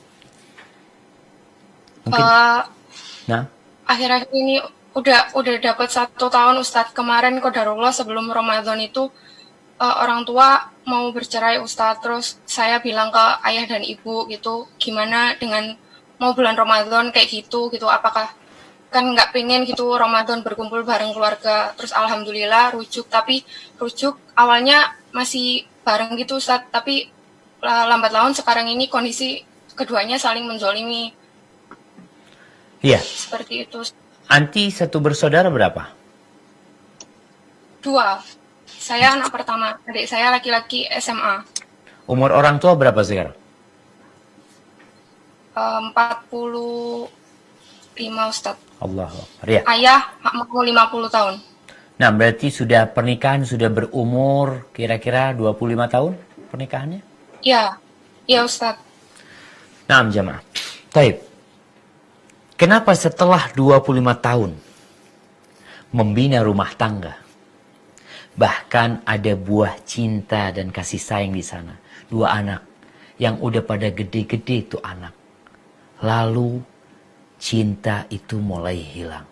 Mungkin. Nah, akhir-akhir ini udah dapat 1 tahun Ustadz. Kemarin qadarullah sebelum Ramadan itu orang tua mau bercerai Ustadz. Terus saya bilang ke ayah dan ibu gitu, gimana dengan mau bulan Ramadan kayak gitu, apakah kan nggak pengen gitu Ramadan berkumpul bareng keluarga. Terus alhamdulillah rujuk, tapi rujuk awalnya masih bareng gitu Ustadz, tapi lambat laun sekarang ini kondisi keduanya saling menzolimi. iya. Seperti itu. Anti satu bersaudara berapa? 2. Saya anak pertama, adik saya laki-laki SMA. Umur orang tua berapa sekarang? 45 Ustadz. Allah Akbar. Ya. Ayah mau 50 tahun. Nah, berarti sudah pernikahan sudah berumur kira-kira 25 tahun pernikahannya? Iya. Iya Ustadz. Nah, jemaah. Taib. Kenapa setelah 25 tahun membina rumah tangga, bahkan ada buah cinta dan kasih sayang di sana, 2 anak yang udah pada gede-gede itu anak, lalu cinta itu mulai hilang,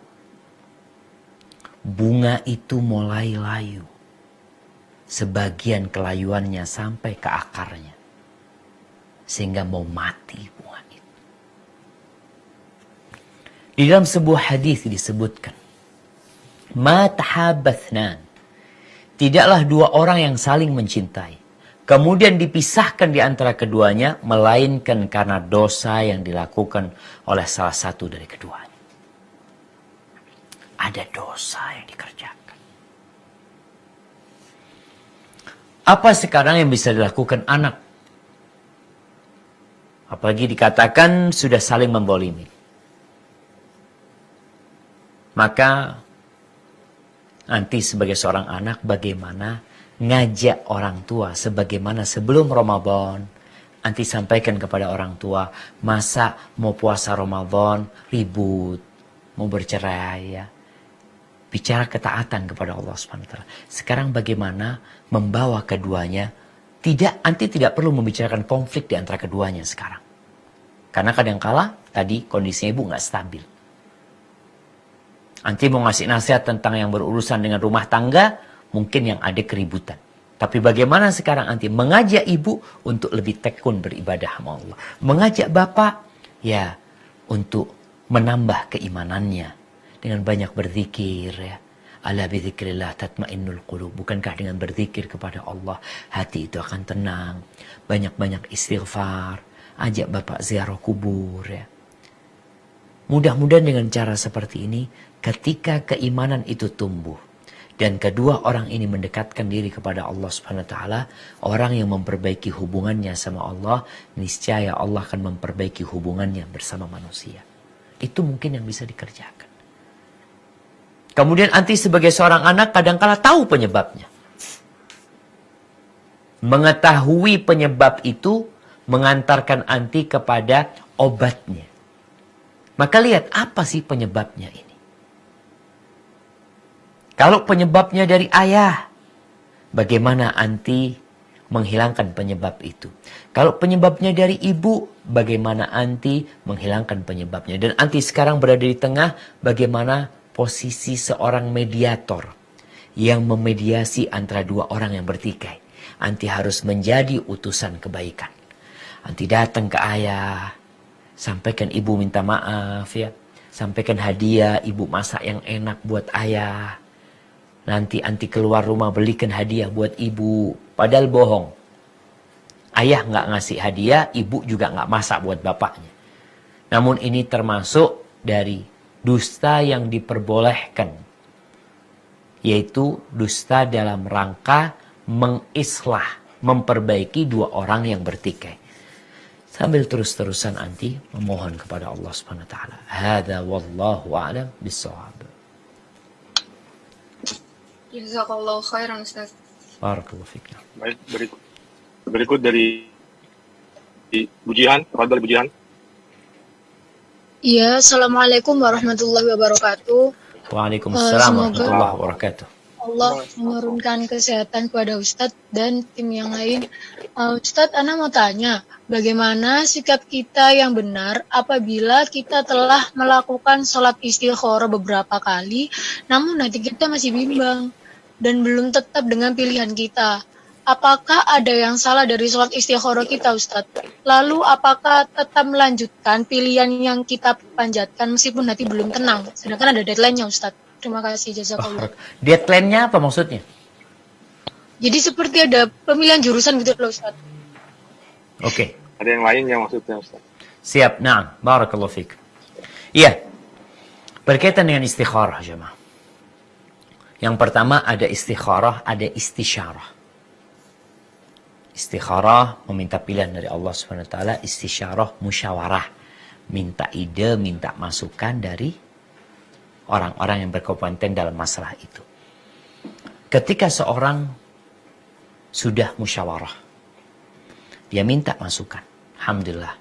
bunga itu mulai layu, sebagian kelayuannya sampai ke akarnya, sehingga mau mati bunga itu. Di dalam sebuah hadis disebutkan, ma tahabbathnan, tidaklah 2 orang yang saling mencintai kemudian dipisahkan di antara keduanya, melainkan karena dosa yang dilakukan oleh salah satu dari keduanya. Ada dosa yang dikerjakan. Apa sekarang yang bisa dilakukan anak? Apalagi dikatakan sudah saling membolimi. Maka nanti sebagai seorang anak bagaimana ngajak orang tua sebagaimana sebelum Ramadan. Nanti sampaikan kepada orang tua, masa mau puasa Ramadan ribut, mau bercerai ya. Bicara ketaatan kepada Allah SWT. Sekarang bagaimana membawa keduanya, nanti tidak perlu membicarakan konflik di antara keduanya sekarang. Karena kadangkala tadi kondisinya ibu nggak stabil. Nanti mau ngasih nasihat tentang yang berurusan dengan rumah tangga, mungkin yang ada keributan. Tapi bagaimana sekarang nanti mengajak ibu untuk lebih tekun beribadah sama Allah. Mengajak bapak, ya, untuk menambah keimanannya. Dengan banyak berzikir, ya. Ala bizikrillah tatmainnul qulub. Bukankah dengan berzikir kepada Allah, hati itu akan tenang. Banyak-banyak istighfar. Ajak bapak ziarah kubur, ya. Mudah-mudahan dengan cara seperti ini, ketika keimanan itu tumbuh dan kedua orang ini mendekatkan diri kepada Allah Subhanahu wa taala, orang yang memperbaiki hubungannya sama Allah, niscaya Allah akan memperbaiki hubungannya bersama manusia. Itu mungkin yang bisa dikerjakan. Kemudian anti sebagai seorang anak kadangkala tahu penyebabnya. Mengetahui penyebab itu mengantarkan anti kepada obatnya. Maka lihat apa sih penyebabnya ini. Kalau penyebabnya dari ayah, bagaimana anti menghilangkan penyebab itu. Kalau penyebabnya dari ibu, bagaimana anti menghilangkan penyebabnya. Dan anti sekarang berada di tengah, bagaimana posisi seorang mediator yang memediasi antara 2 orang yang bertikai. Anti harus menjadi utusan kebaikan. Anti datang ke ayah, sampaikan ibu minta maaf ya. Sampaikan hadiah, ibu masak yang enak buat ayah. Nanti anti keluar rumah belikan hadiah buat ibu. Padahal bohong. Ayah nggak ngasih hadiah, ibu juga nggak masak buat bapaknya. Namun ini termasuk dari dusta yang diperbolehkan, yaitu dusta dalam rangka mengislah, memperbaiki dua orang yang bertikai. Sambil terus-terusan anti memohon kepada Allah Subhanahu wa taala. Hadza wallahu a'lam bissawab. Jazakallahu khairan Ustaz. Barakallahu fiik. Baik, berikut dari Bujihan, Fadal Bujihan. Iya, Assalamualaikum warahmatullahi wabarakatuh. Waalaikumsalam Semoga warahmatullahi wabarakatuh. Allah menurunkan kesehatan kepada Ustadz dan tim yang lain. Ustadz, Ana mau tanya, bagaimana sikap kita yang benar apabila kita telah melakukan sholat istikharah beberapa kali, namun hati kita masih bimbang dan belum tetap dengan pilihan kita? Apakah ada yang salah dari sholat istikharah kita, Ustadz? Lalu apakah tetap melanjutkan pilihan yang kita panjatkan meskipun hati belum tenang? Sedangkan ada deadline-nya, Ustadz. Terima kasih, jazakallah. Deadline-nya apa maksudnya? Jadi seperti ada pemilihan jurusan gitu loh, Ustaz. Oke. Ada yang lain yang maksudnya Ustaz? Siap, na'am. Barakallahu fiik. Iya. Berkaitan dengan istikharah, jemaah. Yang pertama ada istikharah, ada istisyarah. Istikharah meminta pilihan dari Allah Subhanahu wa taala, istisyarah musyawarah, minta ide, minta masukan dari orang-orang yang berkompeten dalam masalah itu. Ketika seorang sudah musyawarah, dia minta masukan, alhamdulillah.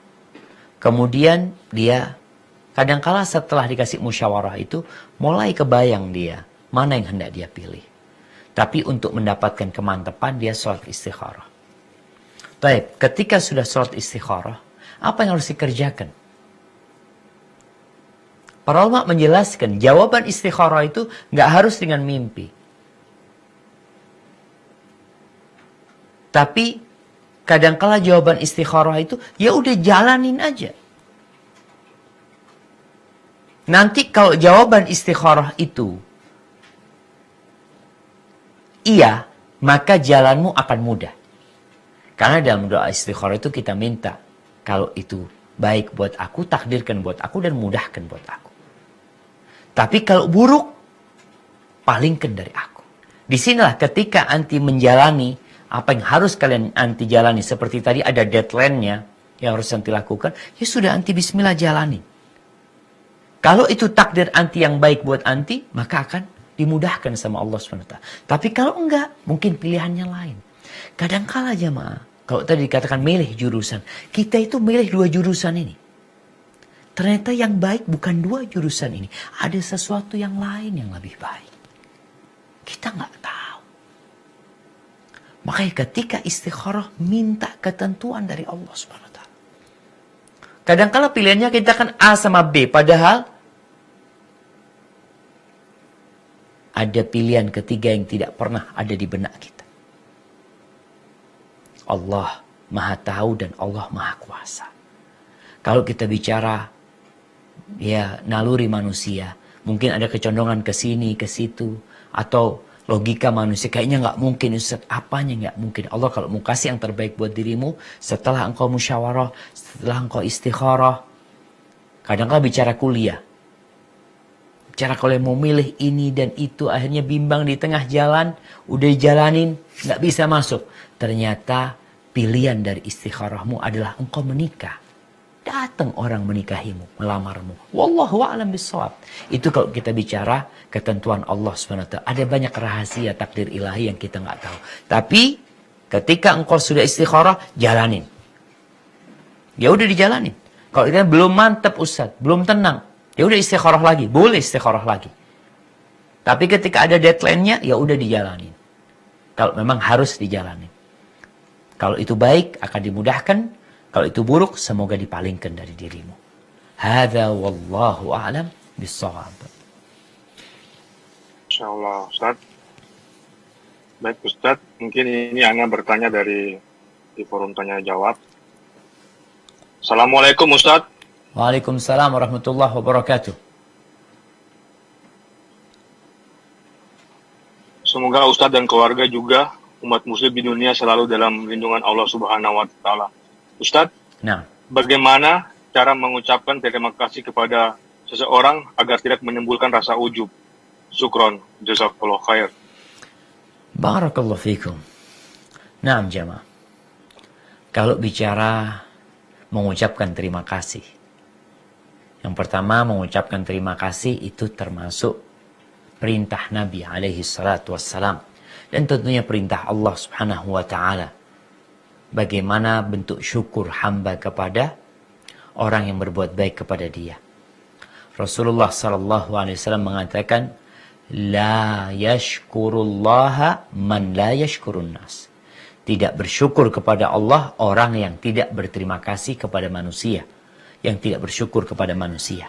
Kemudian dia kadangkala setelah dikasih musyawarah itu mulai kebayang dia mana yang hendak dia pilih. Tapi untuk mendapatkan kemantapan dia sholat istikharah. Baik, ketika sudah sholat istikharah, apa yang harus dikerjakan? Para ulama menjelaskan jawaban istikharah itu nggak harus dengan mimpi. Tapi kadangkala jawaban istikharah itu ya udah jalanin aja. Nanti kalau jawaban istikharah itu iya, maka jalanmu akan mudah. Karena dalam doa istikharah itu kita minta kalau itu baik buat aku, takdirkan buat aku dan mudahkan buat aku. Tapi kalau buruk, palingkan dari aku. Disinilah ketika anti menjalani apa yang harus kalian anti jalani. Seperti tadi ada deadline-nya yang harus anti lakukan. Ya sudah anti bismillah jalani. Kalau itu takdir anti yang baik buat anti, maka akan dimudahkan sama Allah SWT. Tapi kalau enggak, mungkin pilihannya lain. Kadangkala jemaah, kalau tadi dikatakan milih jurusan. Kita itu milih dua jurusan ini. Ternyata yang baik bukan dua jurusan ini. Ada sesuatu yang lain yang lebih baik. Kita nggak tahu. Makanya ketika istikharah minta ketentuan dari Allah SWT. Kadang-kala pilihannya kita kan A sama B. Padahal ada pilihan ketiga yang tidak pernah ada di benak kita. Allah Maha Tahu dan Allah Maha Kuasa. Kalau kita bicara ya naluri manusia, mungkin ada kecondongan ke sini, ke situ, atau logika manusia kayaknya nggak mungkin. Ustaz, apanya nggak mungkin? Allah kalau mau kasih yang terbaik buat dirimu setelah engkau musyawarah, setelah engkau istikharah. Kadang-kadang bicara kuliah, bicara kalau mau milih ini dan itu, akhirnya bimbang di tengah jalan, udah jalanin nggak bisa masuk. Ternyata pilihan dari istikharahmu adalah engkau menikah. Datang orang menikahimu, melamarmu. Wallahu a'lam bishawab. Itu kalau kita bicara ketentuan Allah SWT. Ada banyak rahasia takdir ilahi yang kita nggak tahu. Tapi ketika engkau sudah istikharah, jalanin. Ya udah dijalanin. Kalau kita belum mantap Ustaz, belum tenang, ya udah istikharah lagi. Boleh istikharah lagi. Tapi ketika ada deadline-nya, ya udah dijalanin. Kalau memang harus dijalanin. Kalau itu baik, akan dimudahkan. Kalau itu buruk, semoga dipalingkan dari dirimu. Hadza wallahu a'lam bissawab. Insyaallah, Ustaz. Baik, Ustaz. Mungkin ini Ana bertanya di forum tanya jawab. Assalamualaikum, Ustaz. Waalaikumsalam warahmatullahi wabarakatuh. Semoga Ustaz dan keluarga juga umat muslim di dunia selalu dalam lindungan Allah Subhanahu wa taala. Ustaz, Nah, bagaimana cara mengucapkan terima kasih kepada seseorang agar tidak menimbulkan rasa ujub? Syukron, jazakallah khair. Barakallahu fikum. Naam jamaah. Kalau bicara mengucapkan terima kasih. Yang pertama, mengucapkan terima kasih itu termasuk perintah Nabi alaihi salatu wassalam. Dan tentunya perintah Allah subhanahu wa ta'ala. Bagaimana bentuk syukur hamba kepada orang yang berbuat baik kepada dia. Rasulullah sallallahu alaihi wasallam mengatakan, la yashkurullaha man la yashkurun nas. Tidak bersyukur kepada Allah orang yang tidak berterima kasih kepada manusia, yang tidak bersyukur kepada manusia.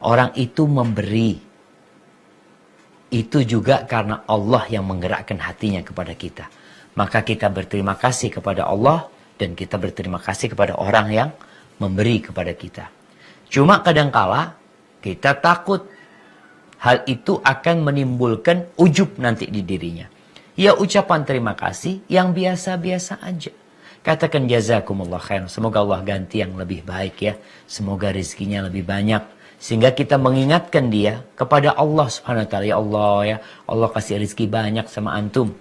Orang itu memberi, itu juga karena Allah yang menggerakkan hatinya kepada kita. Maka kita berterima kasih kepada Allah dan kita berterima kasih kepada orang yang memberi kepada kita. Cuma kadangkala kita takut hal itu akan menimbulkan ujub nanti di dirinya. Ya ucapan terima kasih yang biasa-biasa aja. Katakan jazakumullah khair. Semoga Allah ganti yang lebih baik ya. Semoga rezekinya lebih banyak. Sehingga kita mengingatkan dia kepada Allah subhanahu wa ta'ala. Ya Allah ya, Allah kasih rezeki banyak sama antum.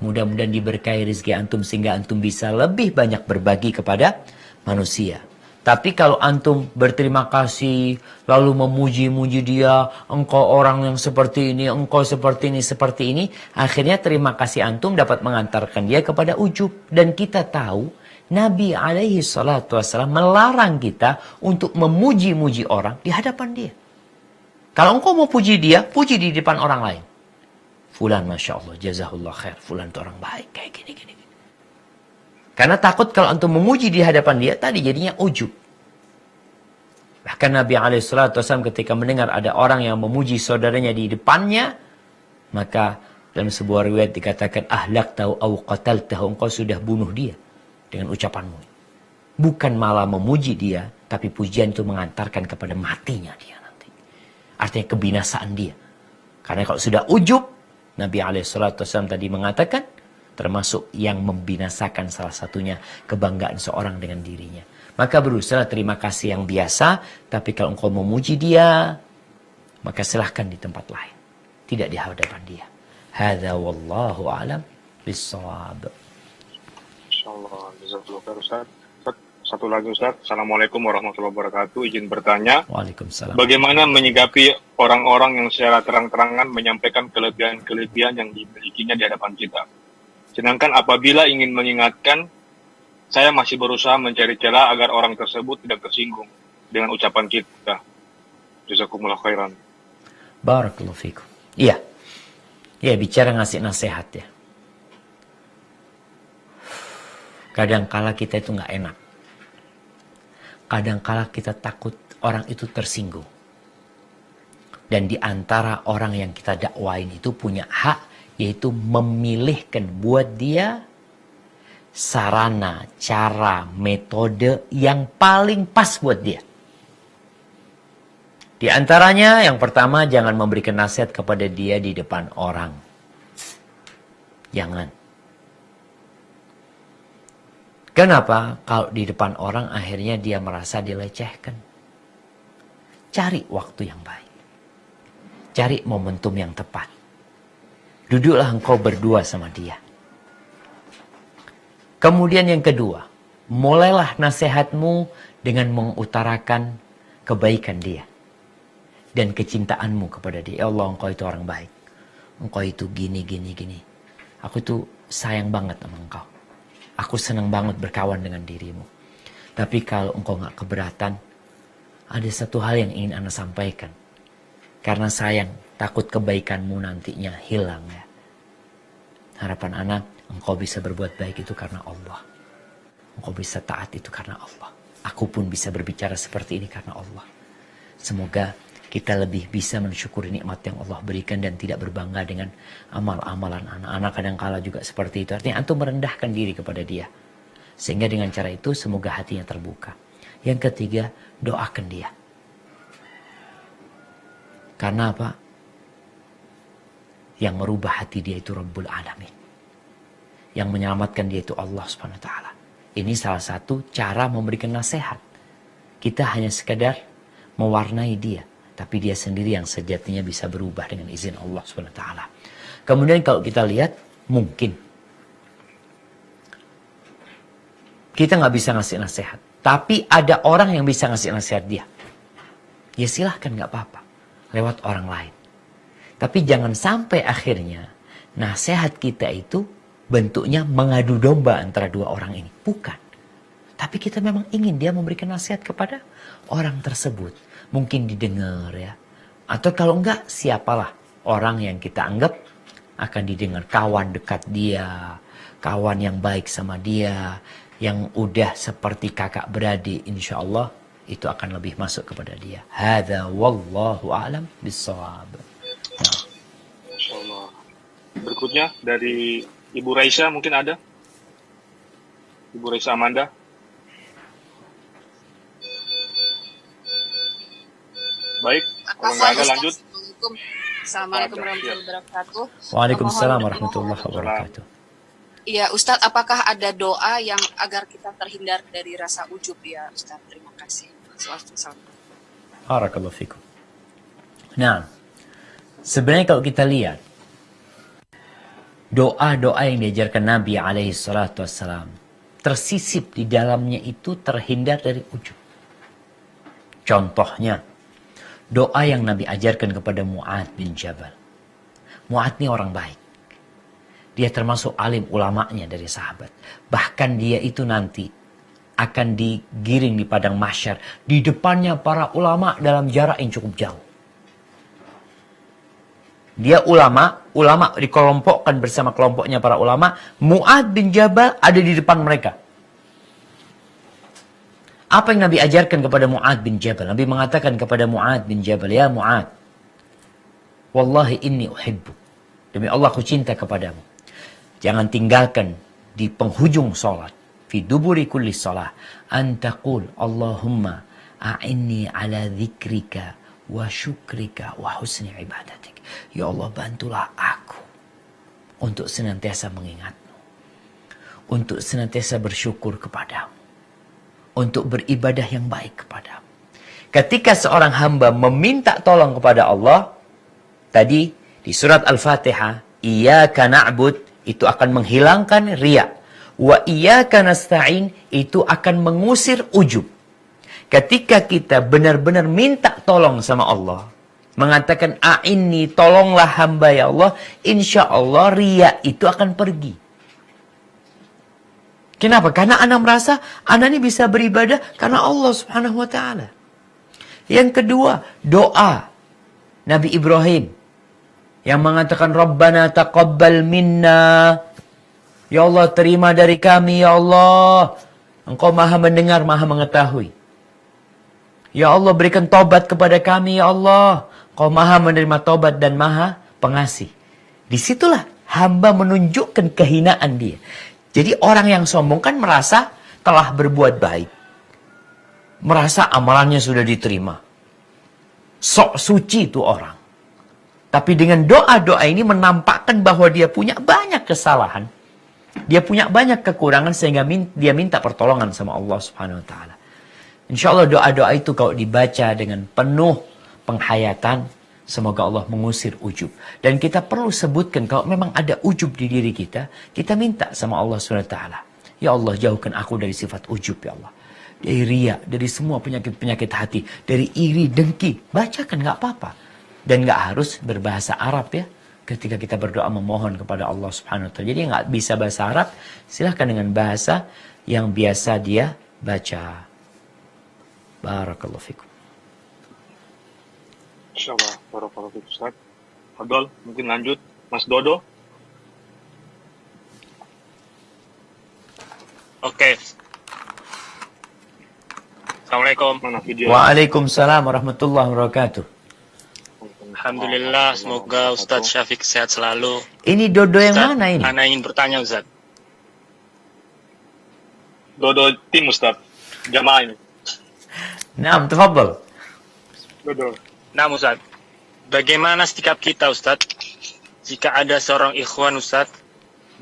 Mudah-mudahan diberkahi rezeki antum sehingga antum bisa lebih banyak berbagi kepada manusia. Tapi kalau antum berterima kasih, lalu memuji-muji dia, engkau orang yang seperti ini, engkau seperti ini, akhirnya terima kasih antum dapat mengantarkan dia kepada ujub. Dan kita tahu, Nabi alaihi salatu wassalam melarang kita untuk memuji-muji orang di hadapan dia. Kalau engkau mau puji dia, puji di depan orang lain. Fulan Masya Allah, jazahullah khair, fulan itu orang baik, kayak gini. Karena takut kalau antum memuji di hadapan dia, tadi jadinya ujub. Bahkan Nabi SAW ketika mendengar ada orang yang memuji saudaranya di depannya, maka dalam sebuah riwayat dikatakan, ahlak tahu au qatal tahu, engkau sudah bunuh dia dengan ucapanmu. Bukan malah memuji dia, tapi pujian itu mengantarkan kepada matinya dia nanti. Artinya kebinasaan dia. Karena kalau sudah ujub, Nabi SAW tadi mengatakan, termasuk yang membinasakan salah satunya kebanggaan seorang dengan dirinya. Maka berusaha terima kasih yang biasa, tapi kalau engkau memuji dia, maka silahkan di tempat lain, tidak di hadapan dia. Hadza wallahu a'lam bissawab. Insyaallah, jazakallahu khair Ustaz. Satu lagi Ustaz. Assalamualaikum warahmatullahi wabarakatuh. Izin bertanya. Waalaikumsalam. Bagaimana menyikapi orang-orang yang secara terang-terangan menyampaikan kelebihan-kelebihan yang dimilikinya di hadapan kita? Sedangkan apabila ingin mengingatkan, saya masih berusaha mencari celah agar orang tersebut tidak tersinggung dengan ucapan kita. Jazakumullah khairan. Barakallahu fikum. Iya. Ya, bicara ngasih nasihat ya. Kadangkala kita itu nggak enak. Kadangkala kita takut orang itu tersinggung. Dan di antara orang yang kita dakwain itu punya hak, yaitu memilihkan buat dia sarana, cara, metode yang paling pas buat dia. Di antaranya yang pertama, jangan memberikan nasihat kepada dia di depan orang. Jangan. Kenapa? Kalau di depan orang akhirnya dia merasa dilecehkan. Cari waktu yang baik. Cari momentum yang tepat. Duduklah engkau berdua sama dia. Kemudian yang kedua, mulailah nasihatmu dengan mengutarakan kebaikan dia. Dan kecintaanmu kepada dia. Ya Allah, engkau itu orang baik. Engkau itu gini. Aku tuh sayang banget sama engkau. Aku senang banget berkawan dengan dirimu. Tapi kalau engkau gak keberatan, ada satu hal yang ingin Anda sampaikan. Karena sayang, takut kebaikanmu nantinya hilang ya. Harapan anak, engkau bisa berbuat baik itu karena Allah. Engkau bisa taat itu karena Allah. Aku pun bisa berbicara seperti ini karena Allah. Semoga kita lebih bisa mensyukuri nikmat yang Allah berikan dan tidak berbangga dengan amal-amalan anak-anak. Kadangkala juga seperti itu. Artinya antum merendahkan diri kepada dia. Sehingga dengan cara itu semoga hatinya terbuka. Yang ketiga, doakan dia. Karena apa? Yang merubah hati dia itu Rabbul Alamin. Yang menyelamatkan dia itu Allah Subhanahu wa taala. Ini salah satu cara memberikan nasihat. Kita hanya sekadar mewarnai dia, tapi dia sendiri yang sejatinya bisa berubah dengan izin Allah SWT. Kemudian kalau kita lihat, mungkin kita nggak bisa ngasih nasihat, tapi ada orang yang bisa ngasih nasihat dia. Ya silahkan, nggak apa-apa, lewat orang lain. Tapi jangan sampai akhirnya nasihat kita itu bentuknya mengadu domba antara dua orang ini. Bukan. Tapi kita memang ingin dia memberikan nasihat kepada orang tersebut. Mungkin didengar ya. Atau kalau enggak, siapalah orang yang kita anggap akan didengar. Kawan dekat dia, kawan yang baik sama dia, yang udah seperti kakak beradik, insya Allah itu akan lebih masuk kepada dia. Hadza wallahu a'lam bissawab. Nah. Masya Allah. Berikutnya dari Ibu Raisa mungkin ada? Ibu Raisa Amanda. Baik, kalau nggak ada lanjut. Assalamualaikum warahmatullahi wabarakatuh. Waalaikumsalam warahmatullahi wabarakatuh. Iya, Ustadz, apakah ada doa yang agar kita terhindar dari rasa ujub ya, Ustadz? Terima kasih. Barakallahu fikum. Nah, sebenarnya kalau kita lihat doa-doa yang diajarkan Nabi alaihi salatu wassalam, tersisip di dalamnya itu terhindar dari ujub. Contohnya, doa yang Nabi ajarkan kepada Mu'adz bin Jabal. Mu'adz ini orang baik. Dia termasuk alim ulamanya dari sahabat. Bahkan dia itu nanti akan digiring di padang mahsyar. Di depannya para ulama dalam jarak yang cukup jauh. Dia ulama dikelompokkan bersama kelompoknya para ulama. Mu'adz bin Jabal ada di depan mereka. Apa yang Nabi ajarkan kepada Mu'adz bin Jabal? Nabi mengatakan kepada Mu'adz bin Jabal, ya Mu'adz, wallahi inni uhibbu. Demi Allah aku cinta kepadamu. Jangan tinggalkan di penghujung salat, fi duburi kulli salah, an taqul Allahumma a'inni ala dzikrika wa syukrika wa husni ibadatik. Ya Allah, bantulah aku untuk senantiasa mengingatmu, untuk senantiasa bersyukur kepadamu, untuk beribadah yang baik kepadamu. Ketika seorang hamba meminta tolong kepada Allah, tadi di surat Al-Fatihah, iyyaka na'bud, itu akan menghilangkan riya. Wa iyyaka nasta'in, itu akan mengusir ujub. Ketika kita benar-benar minta tolong sama Allah, mengatakan a'inni, tolonglah hamba ya Allah, insya Allah riya itu akan pergi. Kenapa? Karena anak merasa anak ini bisa beribadah karena Allah Subhanahu wa taala. Yang kedua, doa Nabi Ibrahim yang mengatakan Rabbana taqabbal minna. Ya Allah, terima dari kami ya Allah. Engkau Maha mendengar, Maha mengetahui. Ya Allah, berikan taubat kepada kami ya Allah. Engkau Maha menerima taubat dan Maha pengasih. Disitulah hamba menunjukkan kehinaan dia. Jadi orang yang sombong kan merasa telah berbuat baik. Merasa amalannya sudah diterima. Sok suci itu orang. Tapi dengan doa-doa ini menampakkan bahwa dia punya banyak kesalahan. Dia punya banyak kekurangan sehingga dia minta pertolongan sama Allah Subhanahu wa taala. Insya Allah doa-doa itu kalau dibaca dengan penuh penghayatan, semoga Allah mengusir ujub. Dan kita perlu sebutkan kalau memang ada ujub di diri kita, kita minta sama Allah SWT. Ya Allah, jauhkan aku dari sifat ujub ya Allah. Dari riya, dari semua penyakit-penyakit hati. Dari iri, dengki. Bacakan, gak apa-apa. Dan gak harus berbahasa Arab ya. Ketika kita berdoa memohon kepada Allah Subhanahu wa taala. Jadi gak bisa bahasa Arab, silahkan dengan bahasa yang biasa dia baca. Barakallahu fikum. Insyaallah, barakallahu fiik Ustaz. Fadol, mungkin lanjut Mas Dodo. Oke. Assalamualaikum. Mana video? Waalaikumsalam warahmatullahi wabarakatuh. Alhamdulillah, semoga Ustadz Syafiq sehat selalu. Ini Dodo yang Ustadz, mana ini? Ana ingin bertanya Ustadz. Dodo tim Ustaz. Jamaah ini. Naam, tafadhal. Dodo. Nah Ustadz, bagaimana sikap kita Ustadz jika ada seorang ikhwan Ustadz,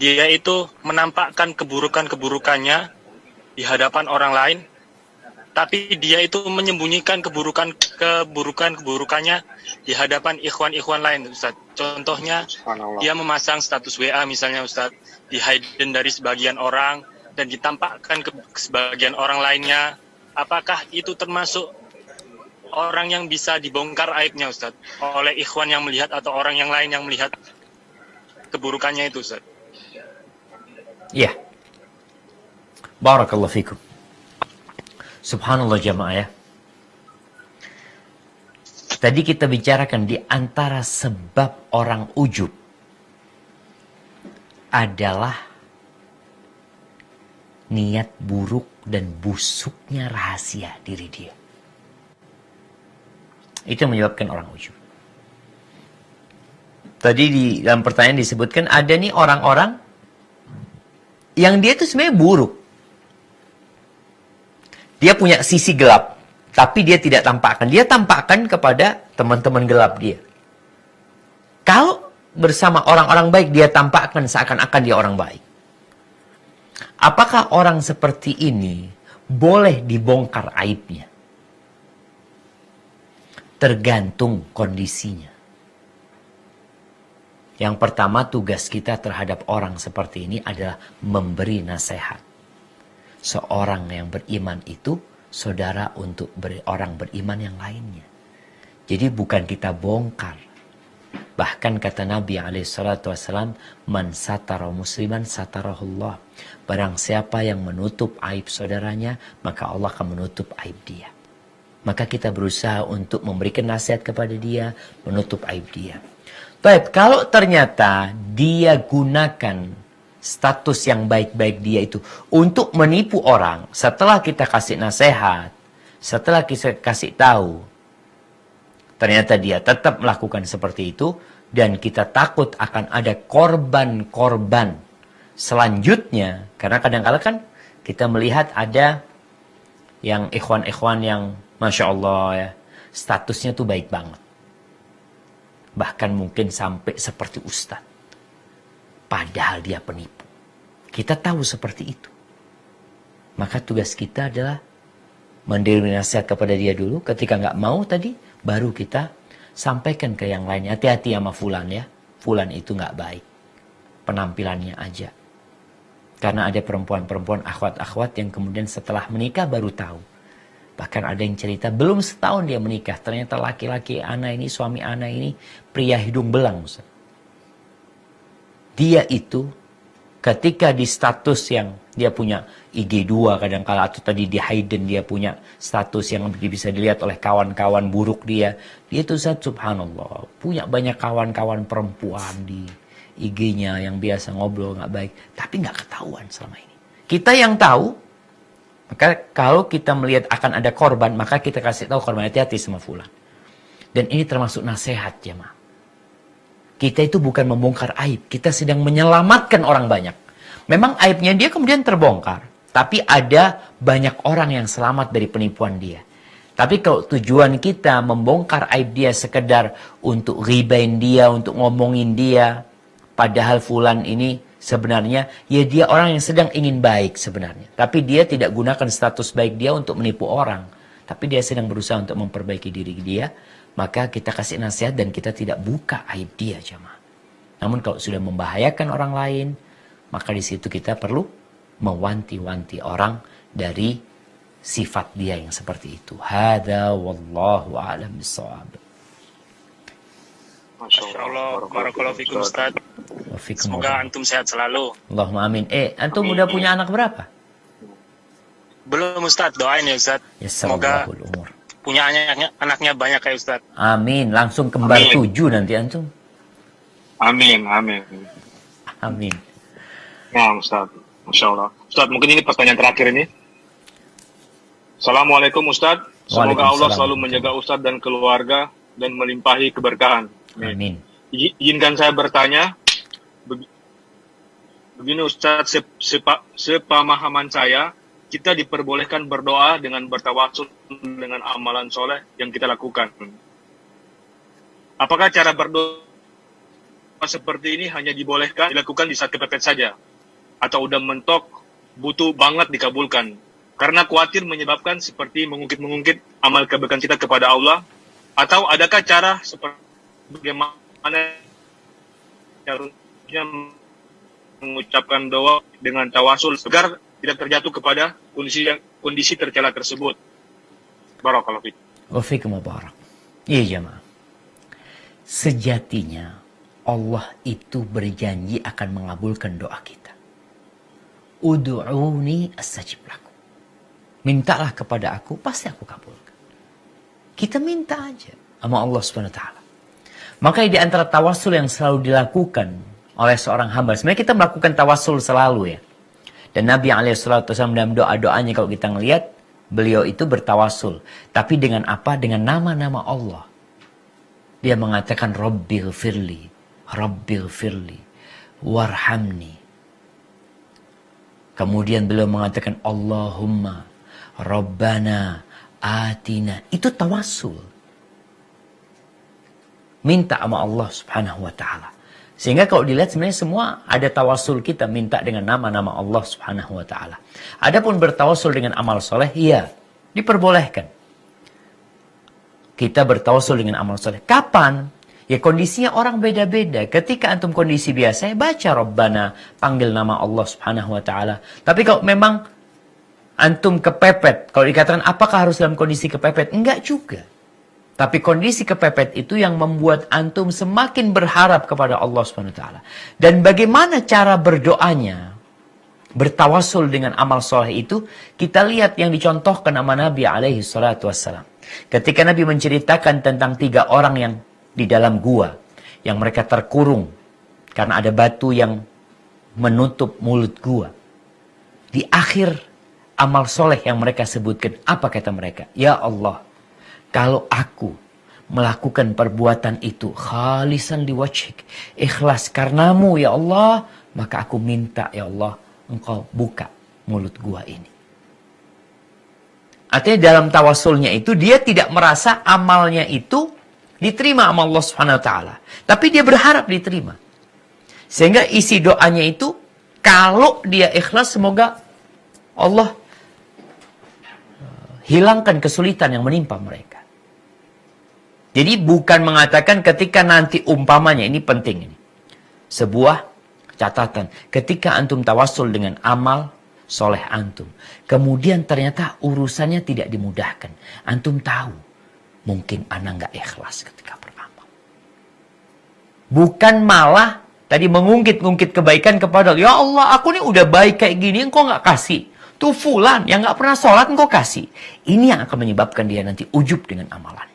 dia itu menampakkan keburukan-keburukannya di hadapan orang lain, tapi dia itu menyembunyikan keburukannya di hadapan ikhwan-ikhwan lain, Ustaz. Contohnya, Subhanallah. dia memasang status WA misalnya, Ustaz, di hidden dari sebagian orang dan ditampakkan ke sebagian orang lainnya. Apakah itu termasuk orang yang bisa dibongkar aibnya, Ustaz, oleh ikhwan yang melihat atau orang yang lain yang melihat keburukannya itu, Ustaz? Ya. Barakallahu fikum. Subhanallah jamaah ya. Tadi kita bicarakan di antara sebab orang ujub adalah niat buruk dan busuknya rahasia diri dia. Itu yang menyebabkan orang ujub. Tadi di dalam pertanyaan disebutkan ada nih orang-orang yang dia itu sebenarnya buruk. Dia punya sisi gelap, tapi dia tidak tampakkan. Dia tampakkan kepada teman-teman gelap dia. Kalau bersama orang-orang baik, dia tampakkan seakan-akan dia orang baik. Apakah orang seperti ini boleh dibongkar aibnya? Tergantung kondisinya. Yang pertama, tugas kita terhadap orang seperti ini adalah memberi nasihat. Seorang yang beriman itu saudara untuk orang beriman yang lainnya. Jadi bukan kita bongkar. Bahkan kata Nabi SAW, man satara musliman satarahullah. Barang siapa yang menutup aib saudaranya, maka Allah akan menutup aib dia. Maka kita berusaha untuk memberikan nasihat kepada dia, menutup aib dia. Baik, kalau ternyata dia gunakan status yang baik-baik dia itu untuk menipu orang, setelah kita kasih nasihat, setelah kita kasih tahu, ternyata dia tetap melakukan seperti itu, dan kita takut akan ada korban-korban selanjutnya. Karena kadang-kadang kan kita melihat ada yang ikhwan-ikhwan yang Masya Allah ya, statusnya tuh baik banget. Bahkan mungkin sampai seperti ustadz. Padahal dia penipu. Kita tahu seperti itu. Maka tugas kita adalah memberi nasihat kepada dia dulu. Ketika nggak mau tadi, baru kita sampaikan ke yang lainnya. Hati-hati sama fulan ya. Fulan itu nggak baik. Penampilannya aja. Karena ada perempuan-perempuan akhwat-akhwat yang kemudian setelah menikah baru tahu. Bahkan ada yang cerita belum setahun dia menikah. Ternyata laki-laki anak ini, suami anak ini pria hidung belang. Ustaz. Dia itu ketika di status yang dia punya IG2 kadang-kala atau tadi di hidden dia punya status yang bisa dilihat oleh kawan-kawan buruk dia. Dia itu subhanallah punya banyak kawan-kawan perempuan di IG-nya yang biasa ngobrol nggak baik. Tapi nggak ketahuan selama ini. Kita yang tahu, maka kalau kita melihat akan ada korban, maka kita kasih tahu korban, hati-hati sama fulan. Dan ini termasuk nasihat jemaah. Kita itu bukan membongkar aib. Kita sedang menyelamatkan orang banyak. Memang aibnya dia kemudian terbongkar. Tapi ada banyak orang yang selamat dari penipuan dia. Tapi kalau tujuan kita membongkar aib dia sekedar untuk ribain dia, untuk ngomongin dia. Padahal fulan ini sebenarnya, ya dia orang yang sedang ingin baik sebenarnya. Tapi dia tidak gunakan status baik dia untuk menipu orang. Tapi dia sedang berusaha untuk memperbaiki diri dia. Maka kita kasih nasihat dan kita tidak buka aib dia jemaah. Namun kalau sudah membahayakan orang lain, maka di situ kita perlu mewanti-wanti orang dari sifat dia yang seperti itu. Hada wallahu a'lam bishawab. Masya Allah, barakallahu fikum Ustaz. Semoga antum sehat selalu. Allahumma amin. Antum udah punya anak berapa? Belum Ustaz, doain ya Ustaz. Semoga punya anaknya banyak kayak Ustaz. Amin. Langsung kembar 7 nanti antum. Amin, amin. Amin. Nah Ustaz, Masya Allah. Ustaz, mungkin ini pertanyaan terakhir ini. Assalamualaikum Ustaz. Semoga Allah selalu menjaga Ustaz dan keluarga dan melimpahi keberkahan. Amin. Izinkan saya bertanya. Begini Ustaz, sepamahaman saya, kita diperbolehkan berdoa dengan bertawasul dengan amalan soleh yang kita lakukan. Apakah cara berdoa seperti ini hanya dibolehkan dilakukan di saat kepepet saja? Atau udah mentok butuh banget dikabulkan? karena khawatir menyebabkan seperti mengungkit-mengungkit amal kebaikan kita kepada Allah, atau adakah cara seperti bagaimana harusnya mengucapkan doa dengan tawasul agar tidak terjatuh kepada kondisi tercela tersebut? Barakallahu fiik. Wa fiikum barak. Iya jemaah. Sejatinya Allah itu berjanji akan mengabulkan doa kita. Ud'uni astajib lakum. Mintalah kepada aku, pasti aku kabulkan. Kita minta aja sama Allah Subhanahu wa taala. Makanya di antara tawasul yang selalu dilakukan oleh seorang hamba, sebenarnya kita melakukan tawasul selalu ya. Dan Nabi SAW dalam doa-doanya kalau kita ngelihat, beliau itu bertawasul. Tapi dengan apa? Dengan nama-nama Allah. Dia mengatakan Rabbil firli, Rabbil firli, warhamni. Kemudian beliau mengatakan Allahumma Rabbana atina. Itu tawasul. Minta sama Allah Subhanahu wa taala. Sehingga kalau dilihat sebenarnya semua ada tawasul kita minta dengan nama-nama Allah Subhanahu wa taala. Adapun bertawasul dengan amal soleh, iya, diperbolehkan. Kita bertawasul dengan amal soleh. Kapan? Ya kondisinya orang beda-beda. Ketika antum kondisi biasa, ya baca Rabbana, panggil nama Allah Subhanahu wa taala. Tapi kalau memang antum kepepet, kalau dikatakan apakah harus dalam kondisi kepepet? Enggak juga. Tapi kondisi kepepet itu yang membuat antum semakin berharap kepada Allah Subhanahu wa taala. Dan bagaimana cara berdoanya? Bertawasul dengan amal soleh itu, kita lihat yang dicontohkan sama Nabi alaihi salatu wassalam. Ketika Nabi menceritakan tentang 3 orang yang di dalam gua, yang mereka terkurung karena ada batu yang menutup mulut gua. Di akhir amal soleh yang mereka sebutkan, apa kata mereka? Ya Allah, kalau aku melakukan perbuatan itu khalisan liwajhik, ikhlas karenamu ya Allah, maka aku minta ya Allah, engkau buka mulut gua ini. Artinya dalam tawasulnya itu dia tidak merasa amalnya itu diterima sama Allah Subhanahu wa taala, tapi dia berharap diterima. Sehingga isi doanya itu kalau dia ikhlas semoga Allah hilangkan kesulitan yang menimpa mereka. Jadi bukan mengatakan ketika nanti umpamanya, ini penting ini. Sebuah catatan, ketika antum tawasul dengan amal soleh antum, kemudian ternyata urusannya tidak dimudahkan. Antum tahu, mungkin anak nggak ikhlas ketika beramal. Bukan malah tadi mengungkit-ungkit kebaikan kepada Allah. Ya Allah, aku nih udah baik kayak gini, engkau nggak kasih. Tuh fulan yang nggak pernah sholat, engkau kasih. Ini yang akan menyebabkan dia nanti ujub dengan amalannya.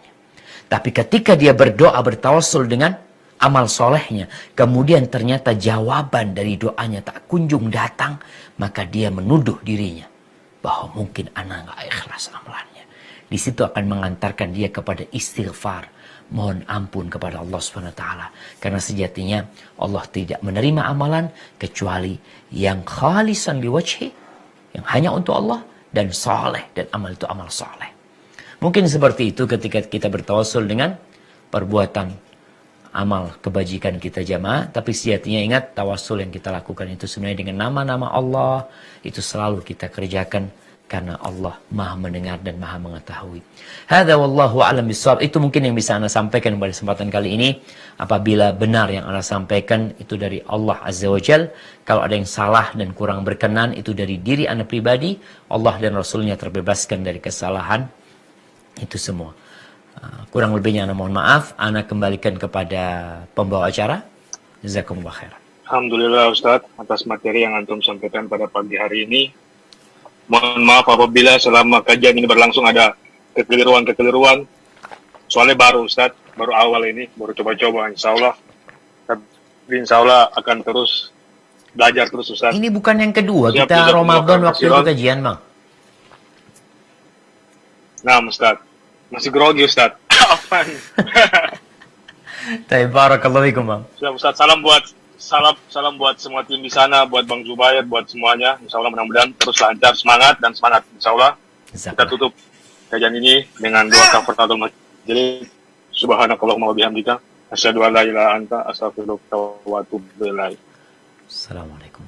Tapi ketika dia berdoa bertawasul dengan amal solehnya, kemudian ternyata jawaban dari doanya tak kunjung datang, maka dia menuduh dirinya bahwa mungkin anak nggak ikhlas amalannya. Di situ akan mengantarkan dia kepada istighfar, mohon ampun kepada Allah Subhanahu wa taala. Karena sejatinya Allah tidak menerima amalan kecuali yang khalisan liwajhi, yang hanya untuk Allah, dan saleh, dan amal itu amal saleh. Mungkin seperti itu ketika kita bertawasul dengan perbuatan amal kebajikan kita jamaah. Tapi sejatinya ingat, tawasul yang kita lakukan itu sebenarnya dengan nama-nama Allah. Itu selalu kita kerjakan karena Allah maha mendengar dan maha mengetahui. Hadza wallahu a'lam bishawab. Itu mungkin yang bisa Anda sampaikan pada kesempatan kali ini. Apabila benar yang Anda sampaikan itu dari Allah Azza wa Jal. Kalau ada yang salah dan kurang berkenan itu dari diri Anda pribadi. Allah dan Rasulnya terbebaskan dari kesalahan. Itu semua. Kurang lebihnya Anda mohon maaf. Anda kembalikan kepada pembawa acara. Jazakumullah khairan. Alhamdulillah Ustaz atas materi yang antum sampaikan pada pagi hari ini. Mohon maaf apabila selama kajian ini berlangsung ada kekeliruan. Soalnya baru Ustaz, baru awal ini, baru coba-coba insyaAllah. Tapi insyaAllah akan terus belajar terus Ustaz. Ini bukan yang kedua, Siap, kita Ramadan waktu itu kajian bang. Nah Ustaz, masih grogi Ustaz. Apaan? Barakallahu fikum bang. Siap Ustaz, salam buat semua tim di sana, buat Bang Zubair, buat semuanya. Insyaallah mudah-mudahan terus lancar, semangat. Insyaallah kita tutup kajian ini dengan doa kafaratul majlis. Subhanakallahumma wa bihamdika asyhadu an la ilaha illa anta astaghfiruka wa atubu ilaik. Assalamualaikum.